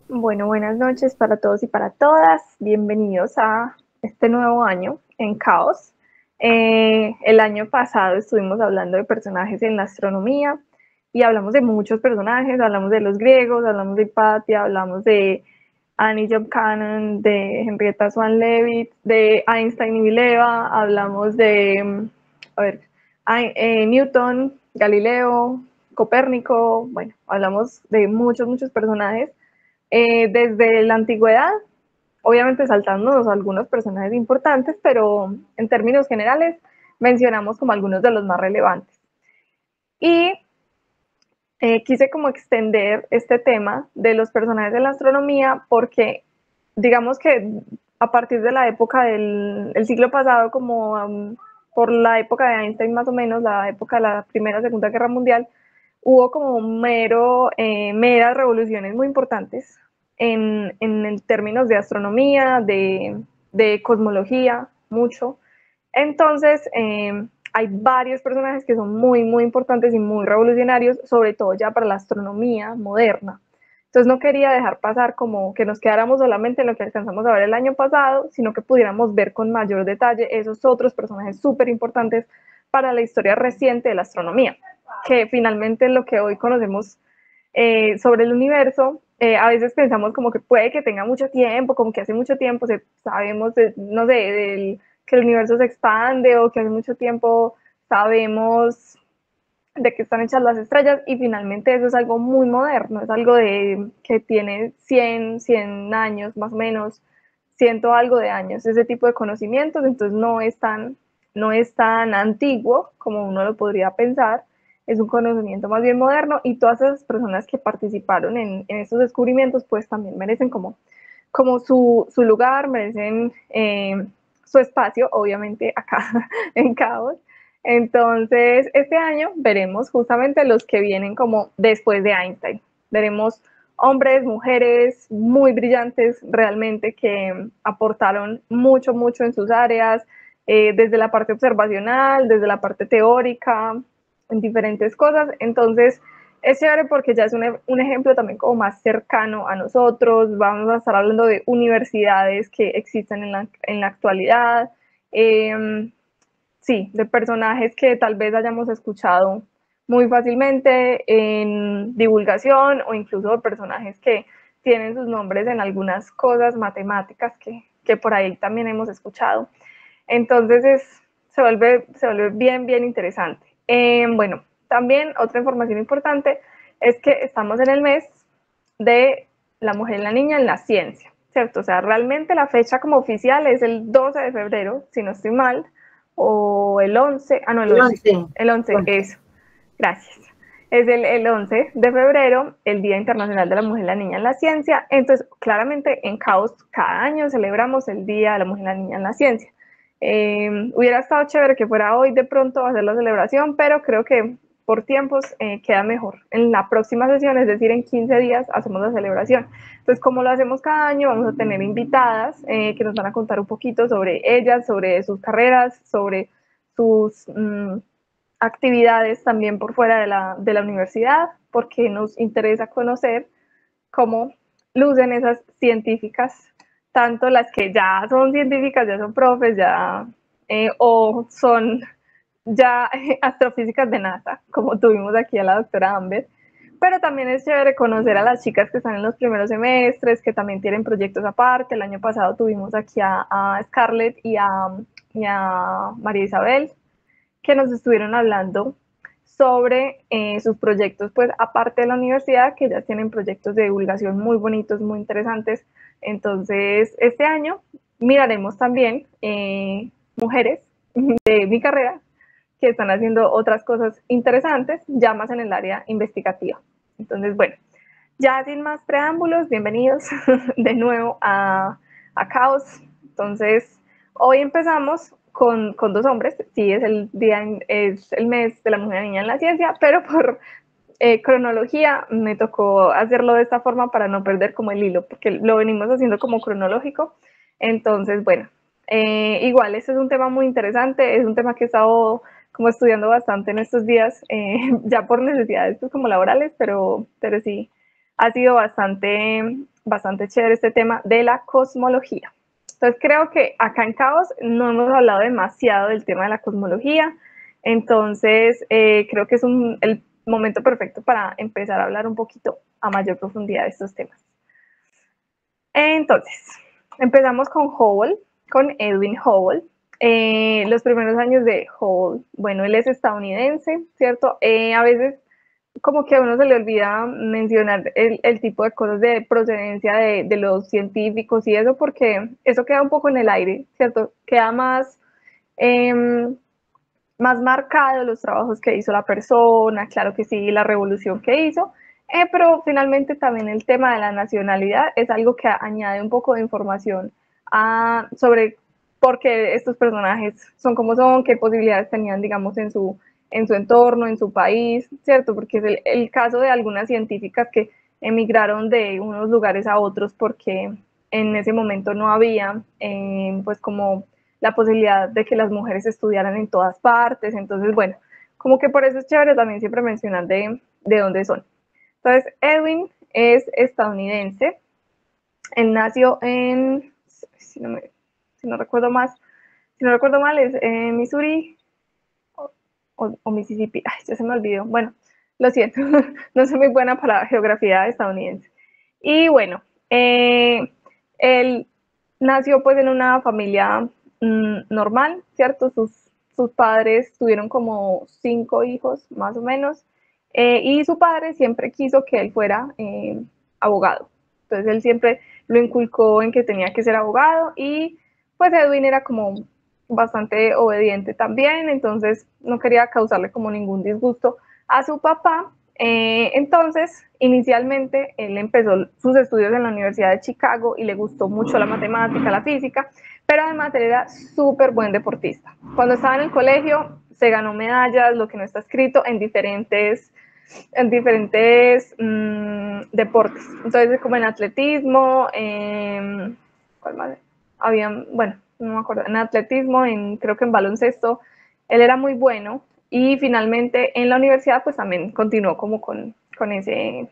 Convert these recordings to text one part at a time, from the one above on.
Bueno, buenas noches para todos y para todas. Bienvenidos a este nuevo año en Caos. El año pasado estuvimos hablando de personajes en la astronomía y hablamos de muchos personajes. Hablamos de los griegos, hablamos de Hipatia, hablamos de Annie Job Cannon, de Henrietta Swan Leavitt, de Einstein y Vileva. Hablamos de, a ver, Newton, Galileo, Copérnico. Bueno, hablamos de muchos personajes desde la antigüedad, obviamente saltándonos algunos personajes importantes, pero en términos generales mencionamos como algunos de los más relevantes. Y quise como extender este tema de los personajes de la astronomía porque digamos que a partir de la época del siglo pasado, como por la época de Einstein más o menos, la época de la Primera, Segunda Guerra Mundial, hubo como meras revoluciones muy importantes en términos de astronomía, de cosmología, mucho. Entonces, hay varios personajes que son muy importantes y muy revolucionarios, sobre todo ya para la astronomía moderna. Entonces no quería dejar pasar como que nos quedáramos solamente en lo que alcanzamos a ver el año pasado, sino que pudiéramos ver con mayor detalle esos otros personajes súper importantes para la historia reciente de la astronomía, que finalmente es lo que hoy conocemos sobre el universo. A veces pensamos como que puede que tenga mucho tiempo, como que hace mucho tiempo sabemos, no sé, que el universo se expande o que hace mucho tiempo sabemos de qué están hechas las estrellas y finalmente eso es algo muy moderno, es algo que tiene 100 años más o menos, ciento algo de años, ese tipo de conocimientos, entonces no es tan antiguo como uno lo podría pensar, es un conocimiento más bien moderno y todas esas personas que participaron en estos descubrimientos pues también merecen como su lugar, merecen su espacio, obviamente acá en Caos. Entonces, este año veremos justamente los que vienen como después de Einstein. Veremos hombres, mujeres muy brillantes realmente que aportaron mucho en sus áreas, desde la parte observacional, desde la parte teórica, en diferentes cosas. Entonces, es chévere porque ya es un ejemplo también como más cercano a nosotros. Vamos a estar hablando de universidades que existen en la actualidad. Sí, de personajes que tal vez hayamos escuchado muy fácilmente en divulgación o incluso de personajes que tienen sus nombres en algunas cosas matemáticas que por ahí también hemos escuchado. Entonces se vuelve bien interesante. Bueno, también otra información importante es que estamos en el mes de la mujer y la niña en la ciencia, ¿cierto? O sea, realmente la fecha como oficial es el 12 de febrero, si no estoy mal, o el 11, no, el El 11, 11, el 11, 11. eso, gracias. Es el 11 de febrero, el Día Internacional de la Mujer y la Niña en la Ciencia. Entonces, claramente en Caos cada año celebramos el Día de la Mujer y la Niña en la Ciencia. Hubiera estado chévere que fuera hoy de pronto a hacer la celebración, pero creo que por tiempos queda mejor. En la próxima sesión, es decir, en 15 días, hacemos la celebración. Entonces, como lo hacemos cada año, vamos a tener invitadas que nos van a contar un poquito sobre ellas, sobre sus carreras, sobre sus actividades también por fuera de la universidad, porque nos interesa conocer cómo lucen esas científicas, tanto las que ya son científicas, ya son profes, ya o son ya astrofísicas de NASA, como tuvimos aquí a la doctora Amber, pero también es chévere conocer a las chicas que están en los primeros semestres, que también tienen proyectos aparte. El año pasado tuvimos aquí a Scarlett y a María Isabel, que nos estuvieron hablando sobre sus proyectos, pues aparte de la universidad, que ya tienen proyectos de divulgación muy bonitos, muy interesantes. Entonces, este año miraremos también mujeres de mi carrera que están haciendo otras cosas interesantes, ya más en el área investigativa. Entonces, bueno, ya sin más preámbulos, bienvenidos de nuevo a Caos. Entonces, hoy empezamos con dos hombres. Sí, es el mes de la mujer y niña en la ciencia, pero por cronología me tocó hacerlo de esta forma para no perder como el hilo, porque lo venimos haciendo como cronológico. Entonces, bueno, igual, este es un tema muy interesante, es un tema que he estado como estudiando bastante en estos días, ya por necesidades pues, como laborales, pero sí, ha sido bastante chévere este tema de la cosmología. Entonces creo que acá en Caos no hemos hablado demasiado del tema de la cosmología, entonces creo que es el momento perfecto para empezar a hablar un poquito a mayor profundidad de estos temas. Entonces, empezamos con Hubble, con Edwin Hubble. Los primeros años de Hubble, bueno, él es estadounidense, ¿cierto? A veces como que a uno se le olvida mencionar el tipo de cosas de procedencia de los científicos y eso, porque eso queda un poco en el aire, ¿cierto? Queda más marcado los trabajos que hizo la persona, claro que sí, la revolución que hizo, pero finalmente también el tema de la nacionalidad es algo que añade un poco de información sobre por qué estos personajes son como son, qué posibilidades tenían, digamos, en su entorno, en su país, ¿cierto? Porque es el caso de algunas científicas que emigraron de unos lugares a otros porque en ese momento no había, pues como la posibilidad de que las mujeres estudiaran en todas partes. Entonces, bueno, como que por eso es chévere también siempre mencionar de dónde son. Entonces, Edwin es estadounidense. Él nació en, si no recuerdo mal, es en Missouri o Mississippi. Ay, ya se me olvidó. Bueno, lo siento, no soy muy buena para geografía estadounidense. Y bueno, él nació pues en una familia normal, ¿cierto? Sus padres tuvieron como 5 hijos, más o menos, y su padre siempre quiso que él fuera abogado. Entonces él siempre lo inculcó en que tenía que ser abogado y pues Edwin era como bastante obediente también, entonces no quería causarle como ningún disgusto a su papá. Entonces, inicialmente, él empezó sus estudios en la Universidad de Chicago y le gustó mucho la matemática, la física, pero además él era súper buen deportista. Cuando estaba en el colegio, se ganó medallas, lo que no está escrito, en diferentes deportes. Entonces, como en atletismo, ¿cuál más? Bueno, no me acuerdo, en atletismo, creo que en baloncesto, él era muy bueno y finalmente en la universidad pues también continuó como con ese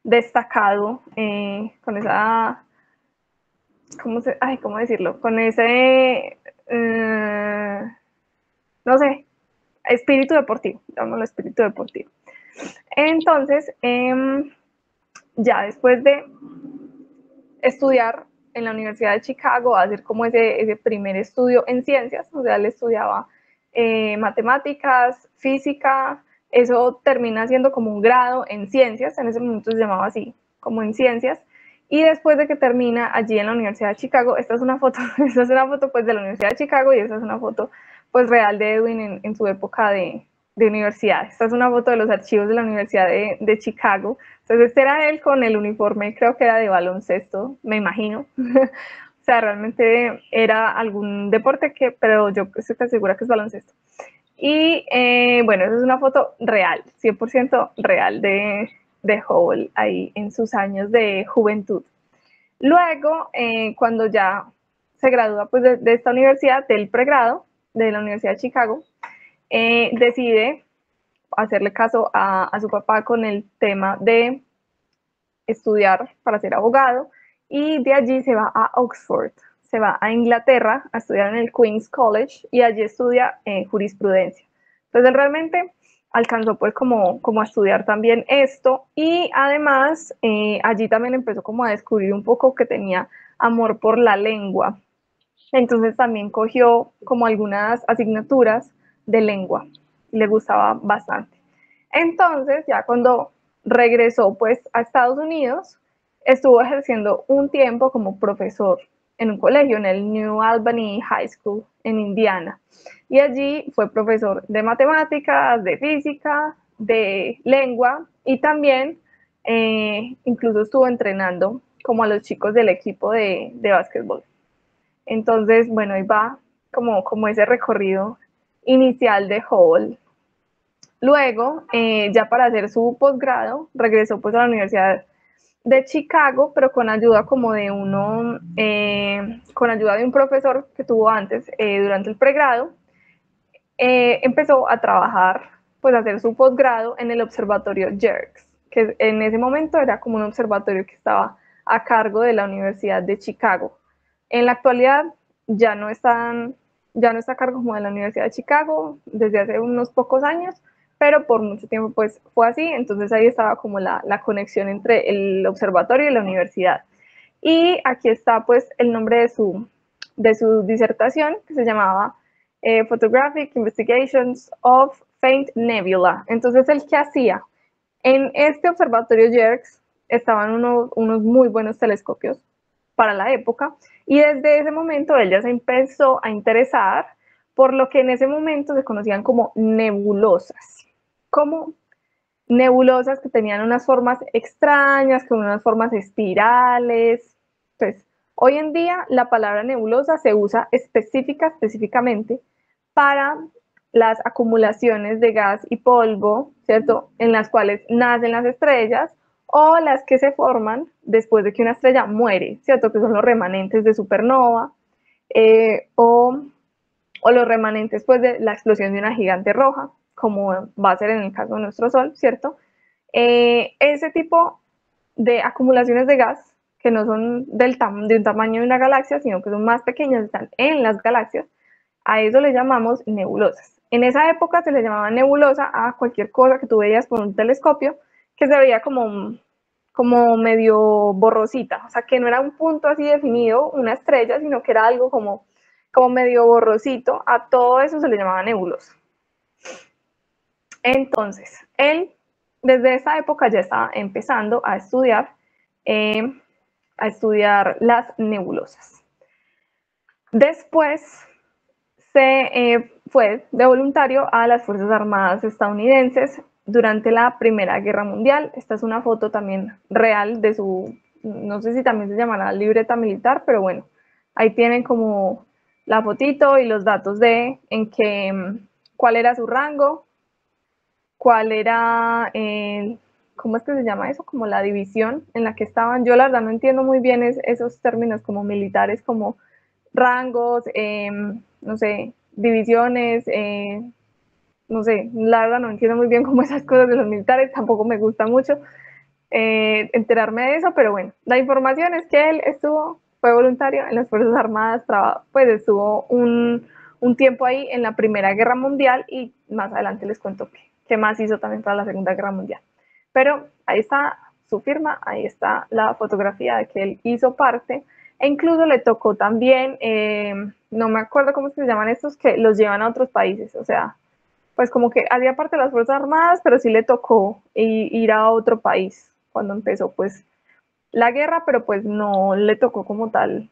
destacado, con esa, ¿cómo decirlo? Con ese, no sé, espíritu deportivo, llamémoslo espíritu deportivo. Entonces, ya después de estudiar en la Universidad de Chicago, hacer como ese primer estudio en ciencias, o sea, él estudiaba matemáticas, física, eso termina siendo como un grado en ciencias, en ese momento se llamaba así, como en ciencias, y después de que termina allí en la Universidad de Chicago, esta es una foto pues de la Universidad de Chicago y esta es una foto pues real de Edwin en su época de universidad. Esta es una foto de los archivos de la Universidad de Chicago. Entonces este era él con el uniforme, creo que era de baloncesto, me imagino. O sea, realmente era algún deporte pero yo estoy segura que es baloncesto. Y bueno, esa es una foto real, 100% real de Hubble ahí en sus años de juventud. Luego, cuando ya se gradúa pues, de esta universidad, del pregrado, de la Universidad de Chicago, decide hacerle caso a su papá con el tema de estudiar para ser abogado y de allí se va a Oxford, se va a Inglaterra a estudiar en el Queen's College y allí estudia jurisprudencia. Entonces él realmente alcanzó pues como a estudiar también esto y además allí también empezó como a descubrir un poco que tenía amor por la lengua. Entonces también cogió como algunas asignaturas de lengua, le gustaba bastante. Entonces ya cuando regresó pues a Estados Unidos, estuvo ejerciendo un tiempo como profesor en un colegio, en el New Albany High School en Indiana. Y allí fue profesor de matemáticas, de física, de lengua y también incluso estuvo entrenando como a los chicos del equipo de básquetbol. Entonces, bueno, ahí va como ese recorrido inicial de Hubble. Luego, ya para hacer su posgrado, regresó pues a la Universidad de Chicago, pero con ayuda como de con ayuda de un profesor que tuvo antes durante el pregrado, empezó a trabajar, pues a hacer su posgrado en el observatorio Yerkes, que en ese momento era como un observatorio que estaba a cargo de la Universidad de Chicago. En la actualidad ya no está a cargo como de la Universidad de Chicago desde hace unos pocos años, pero por mucho tiempo pues fue así, entonces ahí estaba como la conexión entre el observatorio y la universidad. Y aquí está pues el nombre de su disertación, que se llamaba Photographic Investigations of Faint Nebula. Entonces, ¿el qué hacía? En este observatorio JERCS estaban unos muy buenos telescopios para la época, y desde ese momento ella se empezó a interesar por lo que en ese momento se conocían como nebulosas, como nebulosas que tenían unas formas extrañas, con unas formas espirales. Entonces, hoy en día la palabra nebulosa se usa específicamente para las acumulaciones de gas y polvo, ¿cierto? En las cuales nacen las estrellas, o las que se forman después de que una estrella muere, ¿cierto? Que son los remanentes de supernova, o los remanentes pues, de la explosión de una gigante roja, como va a ser en el caso de nuestro Sol, ¿cierto? Ese tipo de acumulaciones de gas, que no son de un tamaño de una galaxia, sino que son más pequeñas, están en las galaxias, a eso le llamamos nebulosas. En esa época se le llamaba nebulosa a cualquier cosa que tú veías con un telescopio que se veía como medio borrosita, o sea, que no era un punto así definido, una estrella, sino que era algo como medio borrosito. A todo eso se le llamaba nebulosa. Entonces, él desde esa época ya estaba empezando eh, a estudiar las nebulosas. Después fue de voluntario a las Fuerzas Armadas estadounidenses durante la Primera Guerra Mundial. Esta es una foto también real de su, no sé si también se llamará libreta militar, pero bueno, ahí tienen como la fotito y los datos de cuál era su rango, cuál era, ¿cómo es que se llama eso? Como la división en la que estaban. Yo la verdad no entiendo muy bien esos términos como militares, como rangos, no sé, divisiones, no sé, la verdad no entiendo muy bien como esas cosas de los militares, tampoco me gusta mucho enterarme de eso, pero bueno, la información es que él fue voluntario en las Fuerzas Armadas, pues estuvo un tiempo ahí en la Primera Guerra Mundial, y más adelante les cuento qué más hizo también para la Segunda Guerra Mundial. Pero ahí está su firma, ahí está la fotografía de que él hizo parte, e incluso le tocó también, no me acuerdo cómo se llaman estos, que los llevan a otros países, o sea, pues como que hacía parte de las Fuerzas Armadas, pero sí le tocó ir a otro país cuando empezó pues la guerra, pero pues no le tocó como tal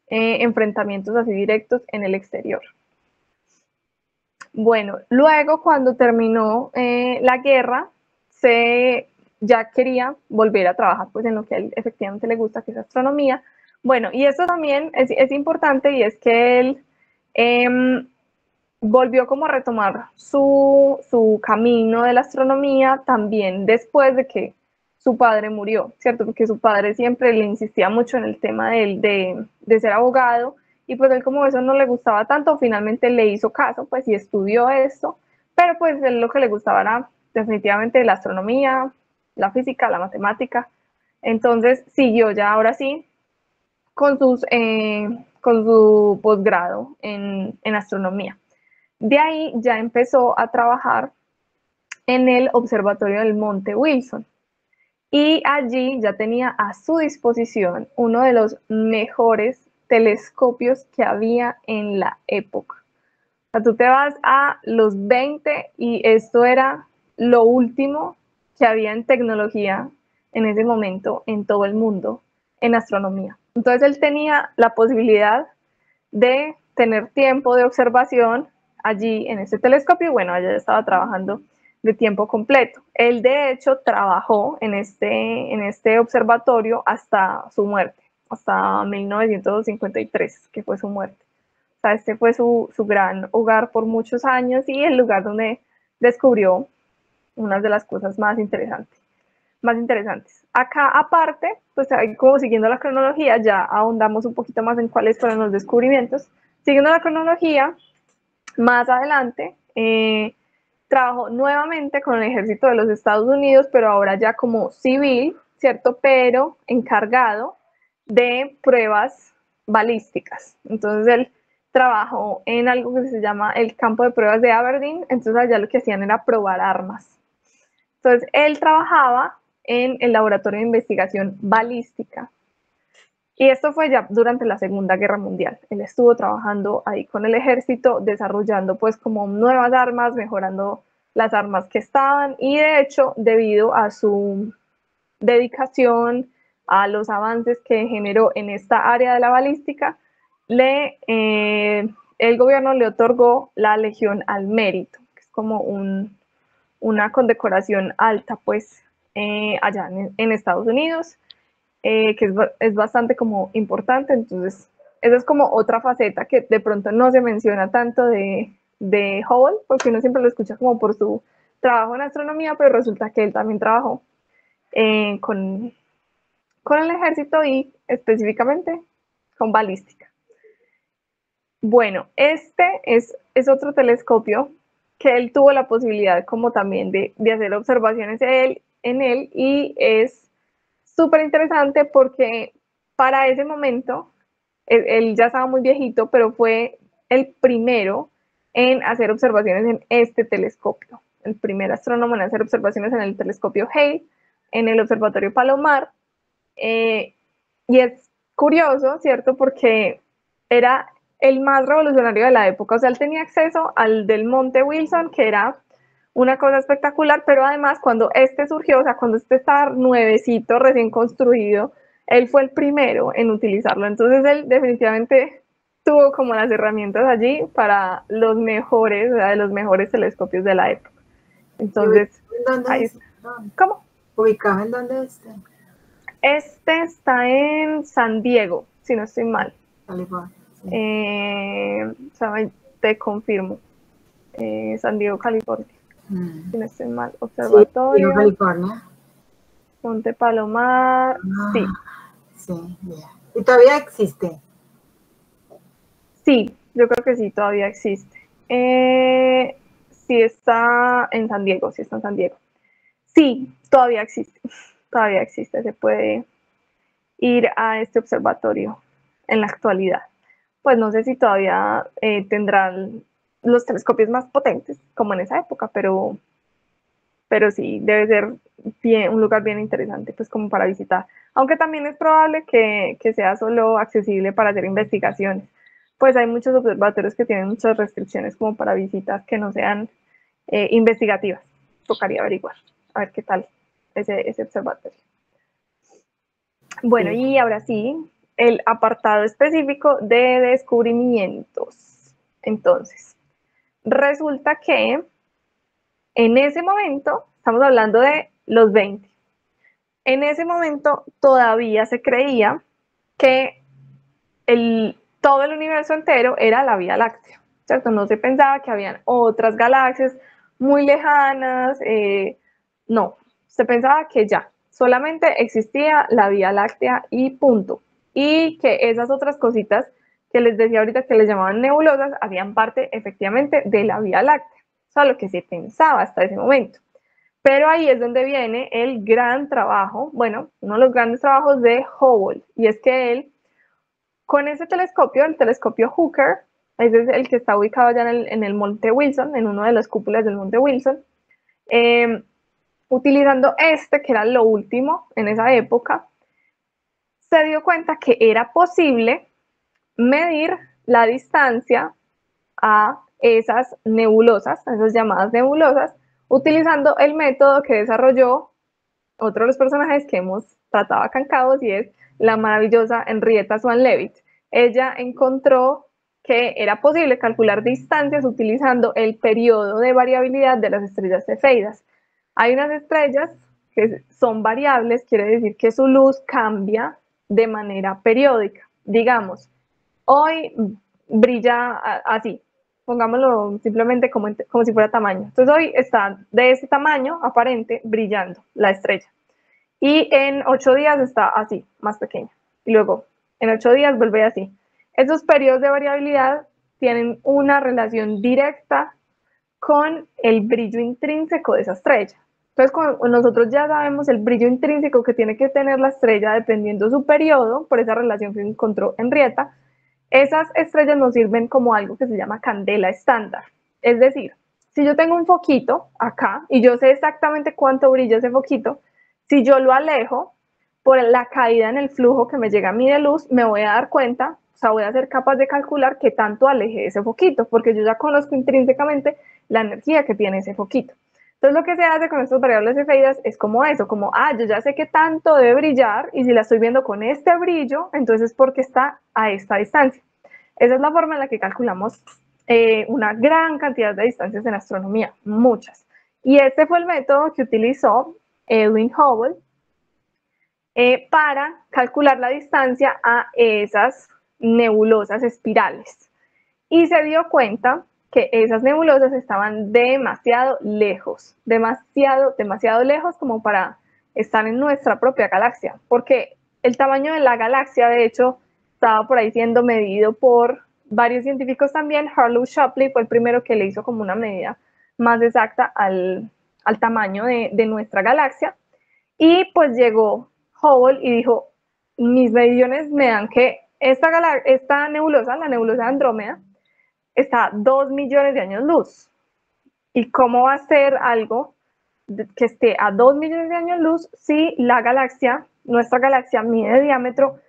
enfrentamientos así directos en el exterior. Bueno, luego cuando terminó la guerra, ya quería volver a trabajar pues en lo que a él efectivamente le gusta, que es astronomía. Bueno, y esto también es importante, y es que él volvió como a retomar su camino de la astronomía también después de que su padre murió, ¿cierto? Porque su padre siempre le insistía mucho en el tema de ser abogado, y pues él, como eso no le gustaba tanto, finalmente le hizo caso, pues, y estudió esto, pero pues él lo que le gustaba era definitivamente la astronomía, la física, la matemática. Entonces siguió ya ahora sí con su posgrado en astronomía. De ahí ya empezó a trabajar en el Observatorio del Monte Wilson, y allí ya tenía a su disposición uno de los mejores telescopios que había en la época. O sea, tú te vas a los 20 y esto era lo último que había en tecnología en ese momento en todo el mundo en astronomía. Entonces él tenía la posibilidad de tener tiempo de observación allí en ese telescopio, y bueno, allá estaba trabajando de tiempo completo. Él de hecho trabajó en este observatorio hasta su muerte, hasta 1953, que fue su muerte. O sea, este fue su gran hogar por muchos años, y el lugar donde descubrió unas de las cosas más interesantes. Acá, aparte, pues ahí como siguiendo la cronología, ya ahondamos un poquito más en cuáles fueron los descubrimientos. Siguiendo la cronología, más adelante, trabajó nuevamente con el ejército de los Estados Unidos, pero ahora ya como civil, ¿cierto? Pero encargado de pruebas balísticas. Entonces él trabajó en algo que se llama el campo de pruebas de Aberdeen, entonces allá lo que hacían era probar armas. Entonces él trabajaba en el laboratorio de investigación balística. Y esto fue ya durante la Segunda Guerra Mundial. Él estuvo trabajando ahí con el ejército, desarrollando pues como nuevas armas, mejorando las armas que estaban, y de hecho, debido a su dedicación, a los avances que generó en esta área de la balística, el gobierno le otorgó la Legión al Mérito, que es como una condecoración alta pues allá en Estados Unidos. Que es bastante como importante. Entonces esa es como otra faceta que de pronto no se menciona tanto de Hubble, porque uno siempre lo escucha como por su trabajo en astronomía, pero resulta que él también trabajó con el ejército y específicamente con balística. Bueno, este es otro telescopio que él tuvo la posibilidad como también de hacer observaciones en él, y es súper interesante porque para ese momento, él ya estaba muy viejito, pero fue el primero en hacer observaciones en este telescopio, el primer astrónomo en hacer observaciones en el telescopio Hale, en el observatorio Palomar. Y es curioso, ¿cierto? Porque era el más revolucionario de la época. O sea, él tenía acceso al del Monte Wilson, que era una cosa espectacular, pero además cuando este surgió, o sea, cuando este estaba nuevecito, recién construido, él fue el primero en utilizarlo. Entonces él definitivamente tuvo como las herramientas allí para los mejores, o sea, de los mejores telescopios de la época. Entonces, ahí está. ¿Cómo? ¿Ubicado en dónde está? Este está en San Diego, si no estoy mal. California. Sí. Te confirmo. San Diego, California. Si no estoy mal. Sí, Observatorio. California. Monte Palomar. Sí. Sí, yeah. ¿Y todavía existe? Sí, yo creo que sí, todavía existe. Sí está en San Diego, sí está en San Diego. Sí, todavía existe. Todavía existe. Se puede ir a este observatorio en la actualidad. Pues no sé si todavía tendrán los telescopios más potentes como en esa época, pero sí, debe ser un lugar bien interesante pues como para visitar. Aunque también es probable que sea solo accesible para hacer investigaciones. Pues hay muchos observatorios que tienen muchas restricciones como para visitas que no sean investigativas. Tocaría averiguar, a ver qué tal ese observatorio. Bueno, y ahora sí, el apartado específico de descubrimientos. Entonces, resulta que en ese momento, estamos hablando de los 20, en ese momento todavía se creía que todo el universo entero era la Vía Láctea, ¿cierto? No se pensaba que habían otras galaxias muy lejanas, no, se pensaba que ya, solamente existía la Vía Láctea y punto. Y que esas otras cositas que les decía ahorita que les llamaban nebulosas hacían parte efectivamente de la Vía Láctea, o sea, lo que se pensaba hasta ese momento. Pero ahí es donde viene el gran trabajo, bueno, uno de los grandes trabajos de Hubble, y es que él, con ese telescopio, el telescopio Hooker, ese es el que está ubicado allá en el Monte Wilson, en una de las cúpulas del Monte Wilson, utilizando que era lo último en esa época, se dio cuenta que era posible medir la distancia a esas nebulosas, a esas llamadas nebulosas, utilizando el método que desarrolló otro de los personajes que hemos tratado acá en Cabos, y es la maravillosa Henrietta Swan-Leavitt. Ella encontró que era posible calcular distancias utilizando el periodo de variabilidad de las estrellas cefeidas. Hay unas estrellas que son variables, quiere decir que su luz cambia de manera periódica. Digamos, hoy brilla así, pongámoslo simplemente como si fuera tamaño. Entonces hoy está de ese tamaño aparente brillando la estrella. Y en 8 días está así, más pequeña. Y luego en 8 días vuelve así. Esos periodos de variabilidad tienen una relación directa con el brillo intrínseco de esa estrella. Entonces, cuando nosotros ya sabemos el brillo intrínseco que tiene que tener la estrella dependiendo su periodo, por esa relación que encontró Henrietta, esas estrellas nos sirven como algo que se llama candela estándar. Es decir, si yo tengo un foquito acá y yo sé exactamente cuánto brilla ese foquito, si yo lo alejo por la caída en el flujo que me llega a mí de luz, me voy a dar cuenta, o sea, voy a ser capaz de calcular qué tanto alejé ese foquito, porque yo ya conozco intrínsecamente la energía que tiene ese foquito. Entonces lo que se hace con estas variables cefeidas es como eso, como, yo ya sé qué tanto debe brillar y si la estoy viendo con este brillo, entonces es porque está a esta distancia. Esa es la forma en la que calculamos una gran cantidad de distancias en astronomía, muchas. Y este fue el método que utilizó Edwin Hubble para calcular la distancia a esas nebulosas espirales. Y se dio cuenta que esas nebulosas estaban demasiado lejos, demasiado lejos como para estar en nuestra propia galaxia, porque el tamaño de la galaxia, de hecho, estaba por ahí siendo medido por varios científicos también. Harlow Shapley fue el primero que le hizo como una medida más exacta al tamaño de nuestra galaxia, y pues llegó Hubble y dijo, mis mediciones me dan que esta nebulosa, la nebulosa de Andrómeda, está a 2 millones de años luz. ¿Y cómo va a ser algo que esté a 2 millones de años luz si la galaxia, nuestra galaxia, mide de diámetro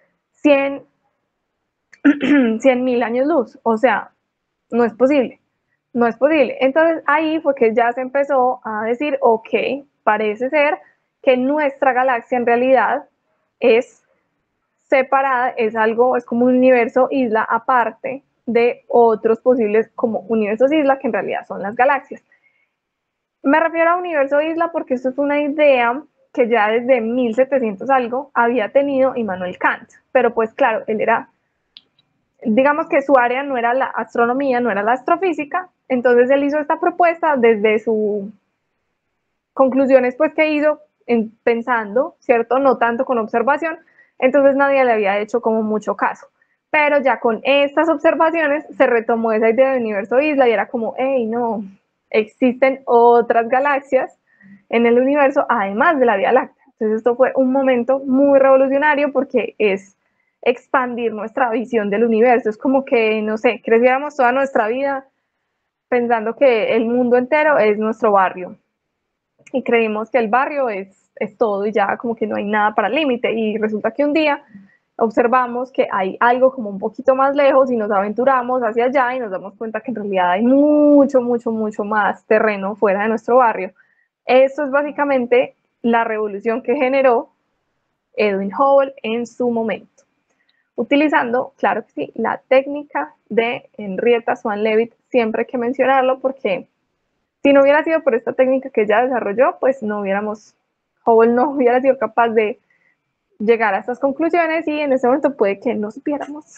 100.000 años luz? O sea, no es posible. No es posible. Entonces ahí fue que ya se empezó a decir, ok, parece ser que nuestra galaxia en realidad es separada, es como un universo isla aparte de otros posibles como universos isla que en realidad son las galaxias. Me refiero a universo isla porque esto es una idea que ya desde 1700 algo había tenido Immanuel Kant, pero pues claro, él era, digamos que su área no era la astronomía, no era la astrofísica, entonces él hizo esta propuesta desde sus conclusiones pues que hizo pensando, ¿cierto? No tanto con observación, entonces nadie le había hecho como mucho caso. Pero ya con estas observaciones se retomó esa idea de universo isla y era como, hey, no, existen otras galaxias en el universo además de la Vía Láctea. Entonces esto fue un momento muy revolucionario porque es expandir nuestra visión del universo. Es como que, no sé, creciéramos toda nuestra vida pensando que el mundo entero es nuestro barrio y creímos que el barrio es todo y ya como que no hay nada para el límite, y resulta que un día observamos que hay algo como un poquito más lejos y nos aventuramos hacia allá y nos damos cuenta que en realidad hay mucho más terreno fuera de nuestro barrio. Esto es básicamente la revolución que generó Edwin Hubble en su momento, utilizando, claro que sí, la técnica de Henrietta Swan-Leavitt. Siempre hay que mencionarlo porque si no hubiera sido por esta técnica que ella desarrolló, pues Hubble no hubiera sido capaz de llegar a estas conclusiones y en ese momento puede que no supiéramos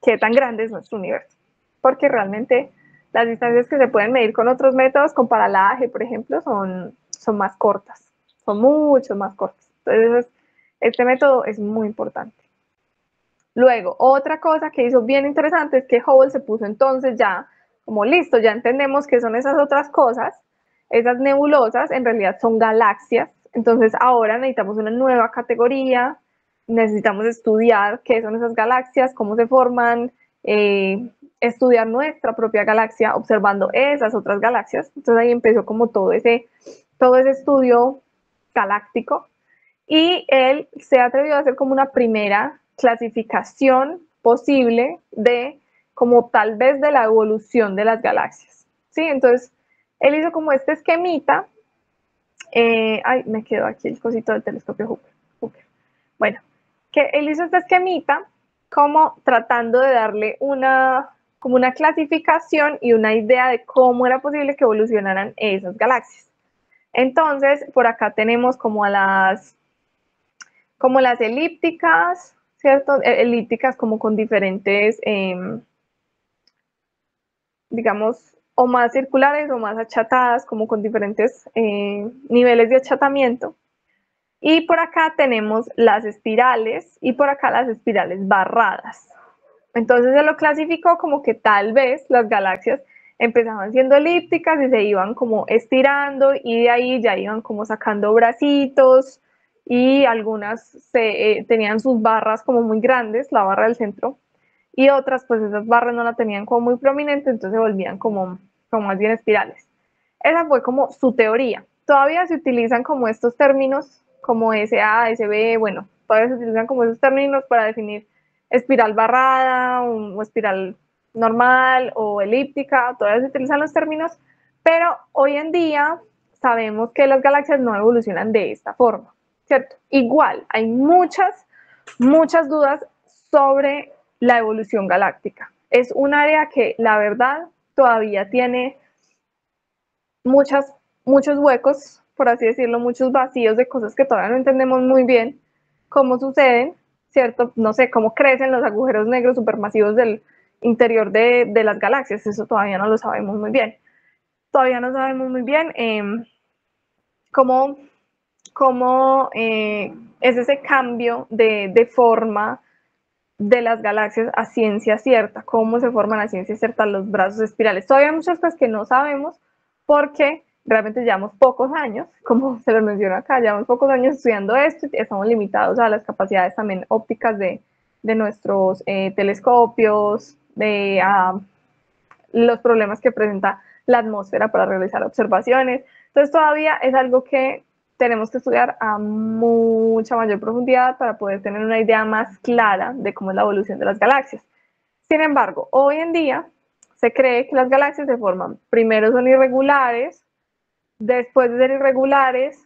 qué tan grande es nuestro universo, porque realmente las distancias que se pueden medir con otros métodos, con paralaje, por ejemplo, son más cortas, son mucho más cortas. Entonces, este método es muy importante. Luego, otra cosa que hizo bien interesante es que Hubble se puso entonces ya como listo, ya entendemos que son esas otras cosas, esas nebulosas en realidad son galaxias, entonces ahora necesitamos una nueva categoría, necesitamos estudiar qué son esas galaxias, cómo se forman, estudiar nuestra propia galaxia observando esas otras galaxias. Entonces ahí empezó como todo ese estudio galáctico, y él se atrevió a hacer como una primera clasificación posible de como tal vez de la evolución de las galaxias, ¿sí? Entonces, él hizo como este esquemita, me quedó aquí el cosito del telescopio Hubble. Bueno, que él hizo este esquemita como tratando de darle como una clasificación y una idea de cómo era posible que evolucionaran esas galaxias. Entonces, por acá tenemos como las elípticas, ¿cierto? Elípticas como con diferentes, digamos, o más circulares o más achatadas, como con diferentes niveles de achatamiento. Y por acá tenemos las espirales y por acá las espirales barradas. Entonces se lo clasificó como que tal vez las galaxias empezaban siendo elípticas y se iban como estirando y de ahí ya iban como sacando bracitos y algunas tenían sus barras como muy grandes, la barra del centro, y otras pues esas barras no la tenían como muy prominente, entonces se volvían como más bien espirales. Esa fue como su teoría. Todavía se utilizan como estos términos, como SA, SB, bueno, todavía se utilizan como esos términos para definir espiral barrada o espiral normal o elíptica, todavía se utilizan los términos, pero hoy en día sabemos que las galaxias no evolucionan de esta forma, ¿cierto? Igual, hay muchas dudas sobre la evolución galáctica. Es un área que la verdad todavía tiene muchos huecos, por así decirlo, muchos vacíos de cosas que todavía no entendemos muy bien cómo suceden, ¿cierto? No sé, cómo crecen los agujeros negros supermasivos del interior de las galaxias, eso todavía no lo sabemos muy bien. Todavía no sabemos muy bien cómo, es ese cambio de forma de las galaxias a ciencia cierta, cómo se forman a ciencia cierta los brazos espirales. Todavía hay muchas cosas que no sabemos porque realmente llevamos pocos años, como se lo menciona acá, llevamos pocos años estudiando esto y estamos limitados a las capacidades también ópticas de nuestros telescopios, de los problemas que presenta la atmósfera para realizar observaciones. Entonces todavía es algo que tenemos que estudiar a mucha mayor profundidad para poder tener una idea más clara de cómo es la evolución de las galaxias. Sin embargo, hoy en día se cree que las galaxias se forman, primero son irregulares, después de ser irregulares,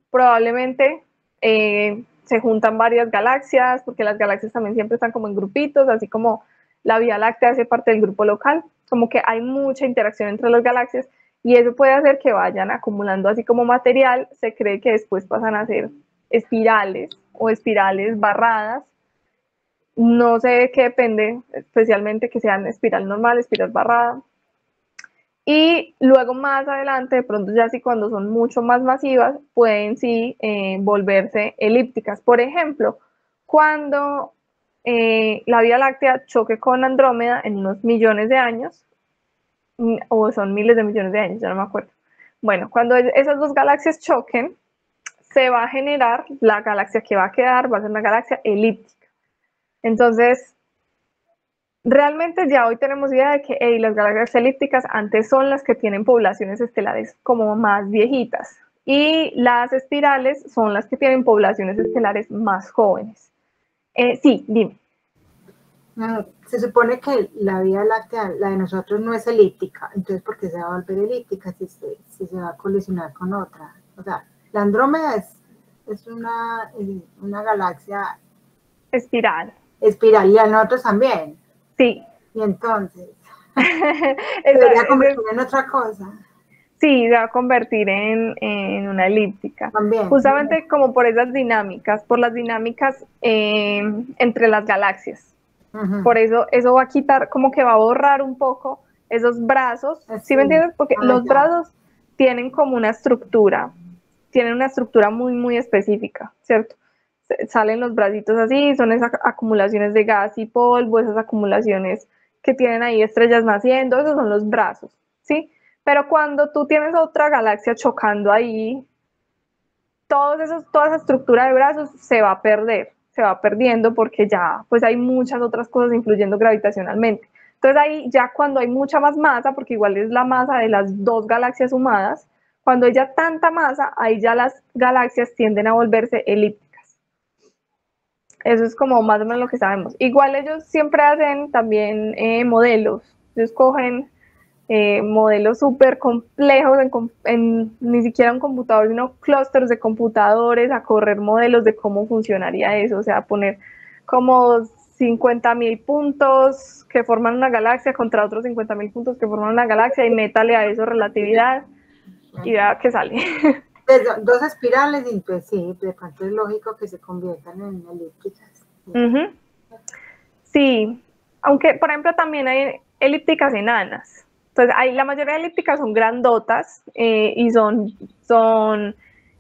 probablemente se juntan varias galaxias, porque las galaxias también siempre están como en grupitos, así como la Vía Láctea hace parte del grupo local, como que hay mucha interacción entre las galaxias y eso puede hacer que vayan acumulando así como material, se cree que después pasan a ser espirales o espirales barradas, no sé de qué depende, especialmente que sean espiral normal, espiral barrada, y luego más adelante, de pronto ya sí cuando son mucho más masivas, pueden sí volverse elípticas. Por ejemplo, cuando la Vía Láctea choque con Andrómeda en unos millones de años, o son miles de millones de años, ya no me acuerdo. Bueno, cuando esas dos galaxias choquen, se va a generar la galaxia que va a quedar, va a ser una galaxia elíptica. Entonces, realmente ya hoy tenemos idea de que las galaxias elípticas antes son las que tienen poblaciones estelares como más viejitas y las espirales son las que tienen poblaciones estelares más jóvenes. Sí, dime. No, se supone que la Vía Láctea, la de nosotros, no es elíptica, entonces ¿por qué se va a volver elíptica si se va a colisionar con otra? O sea, la Andrómeda es una galaxia Espiral. espiral y a nosotros también. Sí. Y entonces, se debería convertir en otra cosa. Sí, se va a convertir en una elíptica. También. Justamente como por esas dinámicas, por las dinámicas entre las galaxias. Por eso va a quitar, como que va a borrar un poco esos brazos, ¿sí me entiendes? Porque los brazos tienen como una estructura, tienen una estructura muy, muy específica, ¿cierto? Salen los bracitos así, son esas acumulaciones de gas y polvo, esas acumulaciones que tienen ahí estrellas naciendo, esos son los brazos, ¿sí? Pero cuando tú tienes otra galaxia chocando ahí, toda esa estructura de brazos se va a perder, se va perdiendo porque ya pues hay muchas otras cosas influyendo gravitacionalmente. Entonces ahí ya cuando hay mucha más masa, porque igual es la masa de las dos galaxias sumadas, cuando hay ya tanta masa, ahí ya las galaxias tienden a volverse elípticas. Eso es como más o menos lo que sabemos. Igual ellos siempre hacen también modelos, ellos cogen modelos súper complejos, ni siquiera un computador, sino clústeres de computadores a correr modelos de cómo funcionaría eso, o sea, poner como 50.000 puntos que forman una galaxia contra otros 50.000 puntos que forman una galaxia y métale a eso relatividad y vea qué sale. Pues dos espirales y pues sí, de pronto es lógico que se conviertan en elípticas. Sí, aunque por ejemplo también hay elípticas enanas. Entonces, la mayoría de elípticas son grandotas y son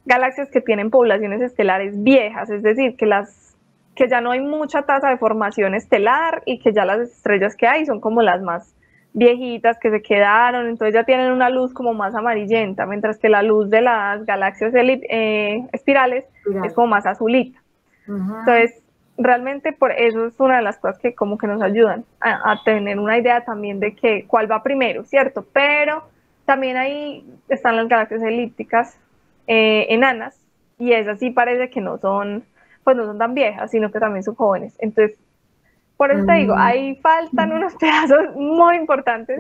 galaxias que tienen poblaciones estelares viejas, es decir, que ya no hay mucha tasa de formación estelar y que ya las estrellas que hay son como las más viejitas que se quedaron, entonces ya tienen una luz como más amarillenta, mientras que la luz de las galaxias espirales es como más azulita. Entonces, realmente por eso es una de las cosas que como que nos ayudan a tener una idea también de que cuál va primero, ¿cierto? Pero también ahí están las galaxias elípticas enanas, y esas sí parece que no son, pues no son tan viejas, sino que también son jóvenes. Entonces, por eso te digo, ahí faltan unos pedazos muy importantes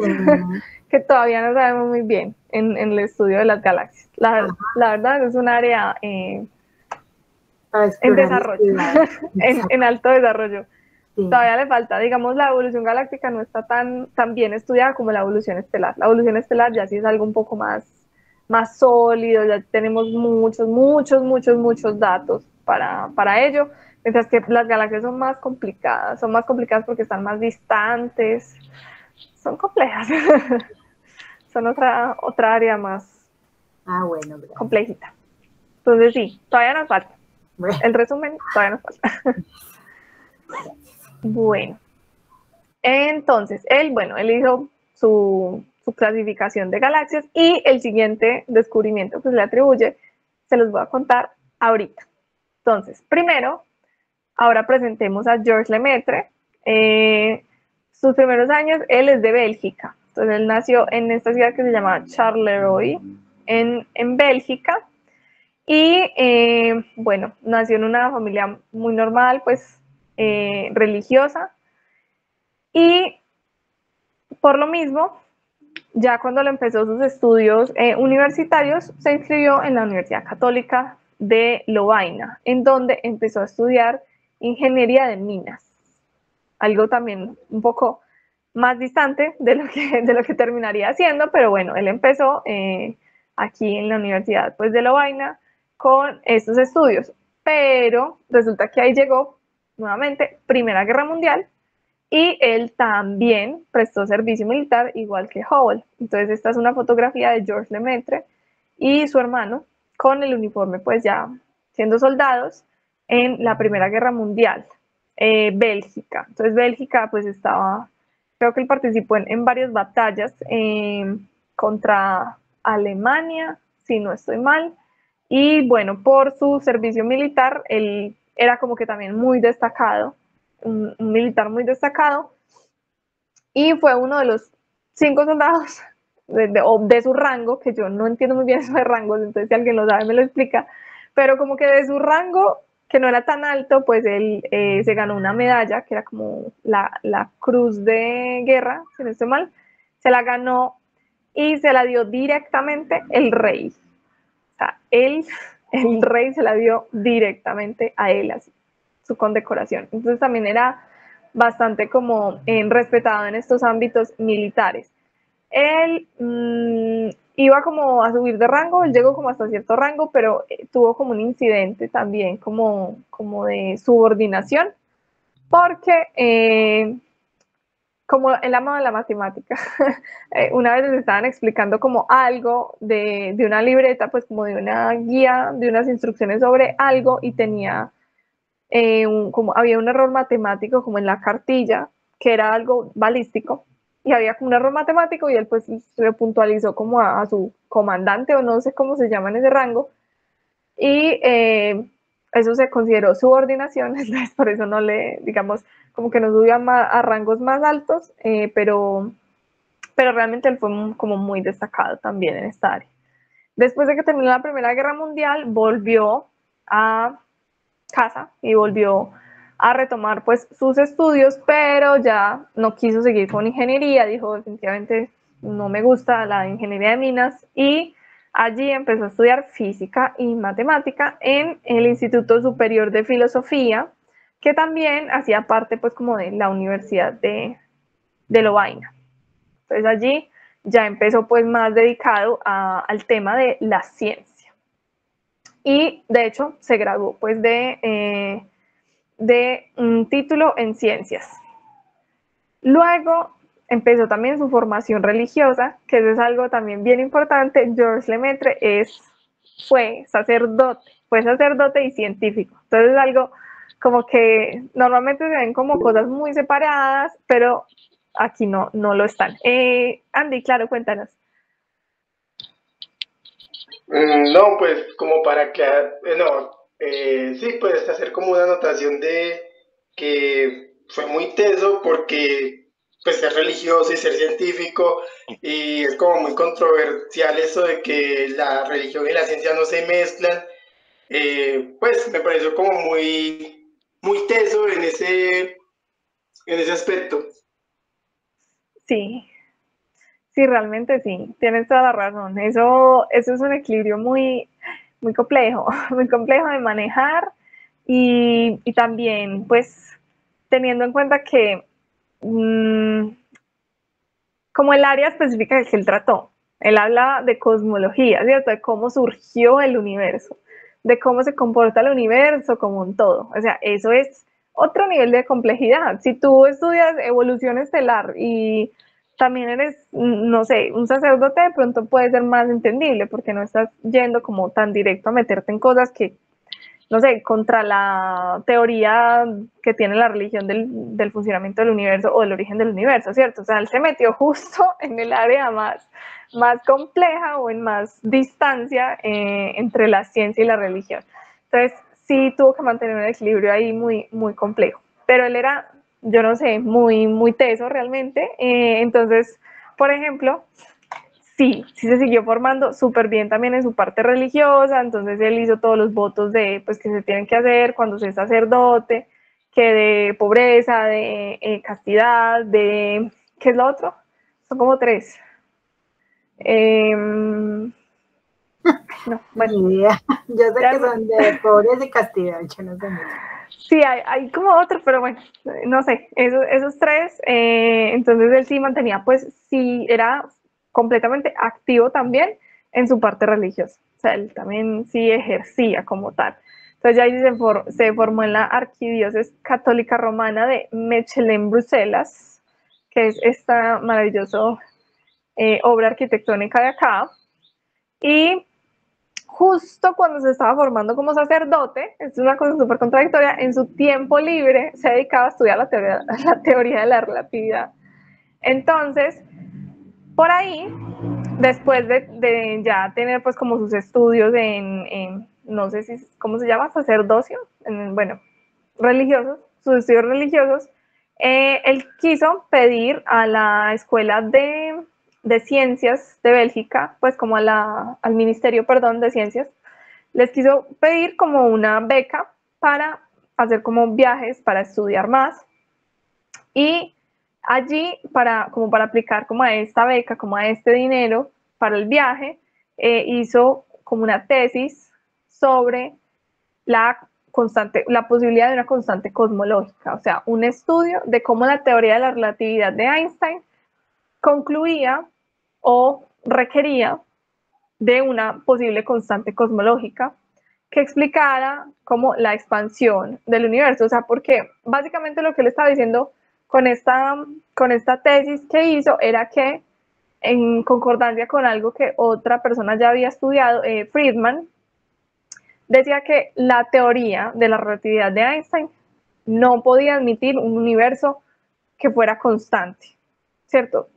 que todavía no sabemos muy bien en el estudio de las galaxias. La verdad es un área en desarrollo, en alto desarrollo. Sí. Todavía le falta, digamos, la evolución galáctica no está tan bien estudiada como la evolución estelar. La evolución estelar ya sí es algo un poco más sólido, ya tenemos muchos datos para ello, mientras que las galaxias son más complicadas porque están más distantes, son complejas, son otra área más complejita. Entonces sí, todavía nos falta. En resumen, todavía nos falta. Bueno, entonces él hizo su clasificación de galaxias, y el siguiente descubrimiento que se le atribuye se los voy a contar ahorita. Entonces, primero, ahora presentemos a Georges Lemaitre. Sus primeros años, él es de Bélgica. Entonces, él nació en esta ciudad que se llama Charleroi, en Bélgica. Y bueno, nació en una familia muy normal, pues religiosa. Y por lo mismo, ya cuando le empezó sus estudios universitarios, se inscribió en la Universidad Católica de Lovaina, en donde empezó a estudiar ingeniería de minas. Algo también un poco más distante de lo que terminaría haciendo, pero bueno, él empezó aquí en la Universidad pues, de Lovaina con estos estudios. Pero resulta que ahí llegó nuevamente Primera Guerra Mundial, y él también prestó servicio militar, igual que Hubble. Entonces esta es una fotografía de Georges Lemaitre y su hermano con el uniforme, pues ya siendo soldados en la Primera Guerra Mundial. Bélgica. Entonces Bélgica pues estaba, creo que él participó en varias batallas contra Alemania, si no estoy mal. Y bueno, por su servicio militar, él era como que también muy destacado, un militar muy destacado, y fue uno de los 5 soldados de su rango, que yo no entiendo muy bien eso de rangos, entonces si alguien lo sabe me lo explica, pero como que de su rango, que no era tan alto, pues él se ganó una medalla, que era como la Cruz de Guerra, si no estoy mal, se la ganó y se la dio directamente el rey. O sea, el rey se la dio directamente a él, así, su condecoración. Entonces también era bastante como respetado en estos ámbitos militares. Él iba como a subir de rango, él llegó como hasta cierto rango, pero tuvo como un incidente también como de subordinación, porque como él amaba la matemática, una vez les estaban explicando como algo de una libreta, pues como de una guía, de unas instrucciones sobre algo, y tenía como había un error matemático como en la cartilla, que era algo balístico, y había como un error matemático, y él pues se puntualizó como a su comandante, o no sé cómo se llama en ese rango, y eso se consideró subordinación, entonces por eso no le, digamos, como que no subió a rangos más altos, pero realmente él fue como muy destacado también en esta área. Después de que terminó la Primera Guerra Mundial, volvió a casa y volvió a retomar pues sus estudios, pero ya no quiso seguir con ingeniería, dijo definitivamente no me gusta la ingeniería de minas, y allí empezó a estudiar física y matemática en el Instituto Superior de Filosofía, que también hacía parte pues como de la Universidad de Lovaina. Entonces allí ya empezó pues más dedicado al tema de la ciencia. Y de hecho se graduó pues de un título en ciencias. Luego empezó también su formación religiosa, que eso es algo también bien importante. Georges Lemaitre fue sacerdote y científico. Entonces es algo como que normalmente se ven como cosas muy separadas, pero aquí no lo están. Andy, claro, cuéntanos. No, pues como para que, no, sí, pues hacer como una anotación de que fue muy teso porque pues ser religioso y ser científico y es como muy controversial eso de que la religión y la ciencia no se mezclan, pues me pareció como muy teso en ese aspecto. Sí, sí, realmente sí, tienes toda la razón. Eso es un equilibrio muy complejo, muy complejo de manejar y también, pues, teniendo en cuenta que mmm, como el área específica que él trató, él habla de cosmología, ¿cierto? De cómo surgió el universo, de cómo se comporta el universo como un todo. O sea, eso es otro nivel de complejidad. Si tú estudias evolución estelar y también eres, no sé, un sacerdote, de pronto puede ser más entendible porque no estás yendo como tan directo a meterte en cosas que, no sé, contra la teoría que tiene la religión del funcionamiento del universo o del origen del universo, ¿cierto? O sea, él se metió justo en el área más compleja o en más distancia entre la ciencia y la religión. Entonces, sí tuvo que mantener un equilibrio ahí muy complejo. Pero él era, yo no sé, muy teso realmente. Entonces, por ejemplo, sí se siguió formando súper bien también en su parte religiosa, entonces él hizo todos los votos de, pues, que se tienen que hacer cuando se es sacerdote, que de pobreza, de castidad, de, ¿qué es lo otro? Son como tres. No, bueno. Ni idea. Yo sé Ya que no, son de pobreza y castidad, yo no sé mucho. sí, hay como otro, pero bueno, no sé, esos tres, entonces él sí mantenía, pues sí, era completamente activo también en su parte religiosa, o sea, él también sí ejercía como tal. Entonces ya ahí se formó en la Arquidiócesis Católica Romana de Mechelen, Bruselas, que es esta maravillosa obra arquitectónica de acá, y justo cuando se estaba formando como sacerdote, es una cosa súper contradictoria, en su tiempo libre se dedicaba a estudiar la teoría de la relatividad. Entonces, por ahí, después de ya tener pues como sus estudios no sé si, ¿cómo se llama? Sacerdocio, bueno, religiosos, sus estudios religiosos, él quiso pedir a la escuela de ciencias de Bélgica, pues como al ministerio, perdón, de ciencias, les quiso pedir como una beca para hacer como viajes, para estudiar más. Y allí, como para aplicar como a esta beca, como a este dinero para el viaje, hizo como una tesis sobre la posibilidad de una constante cosmológica, o sea, un estudio de cómo la teoría de la relatividad de Einstein concluía o requería de una posible constante cosmológica que explicara como la expansión del universo. O sea, porque básicamente lo que él estaba diciendo con esta tesis que hizo era que en concordancia con algo que otra persona ya había estudiado, Friedman, decía que la teoría de la relatividad de Einstein no podía admitir un universo que fuera constante, ¿cierto?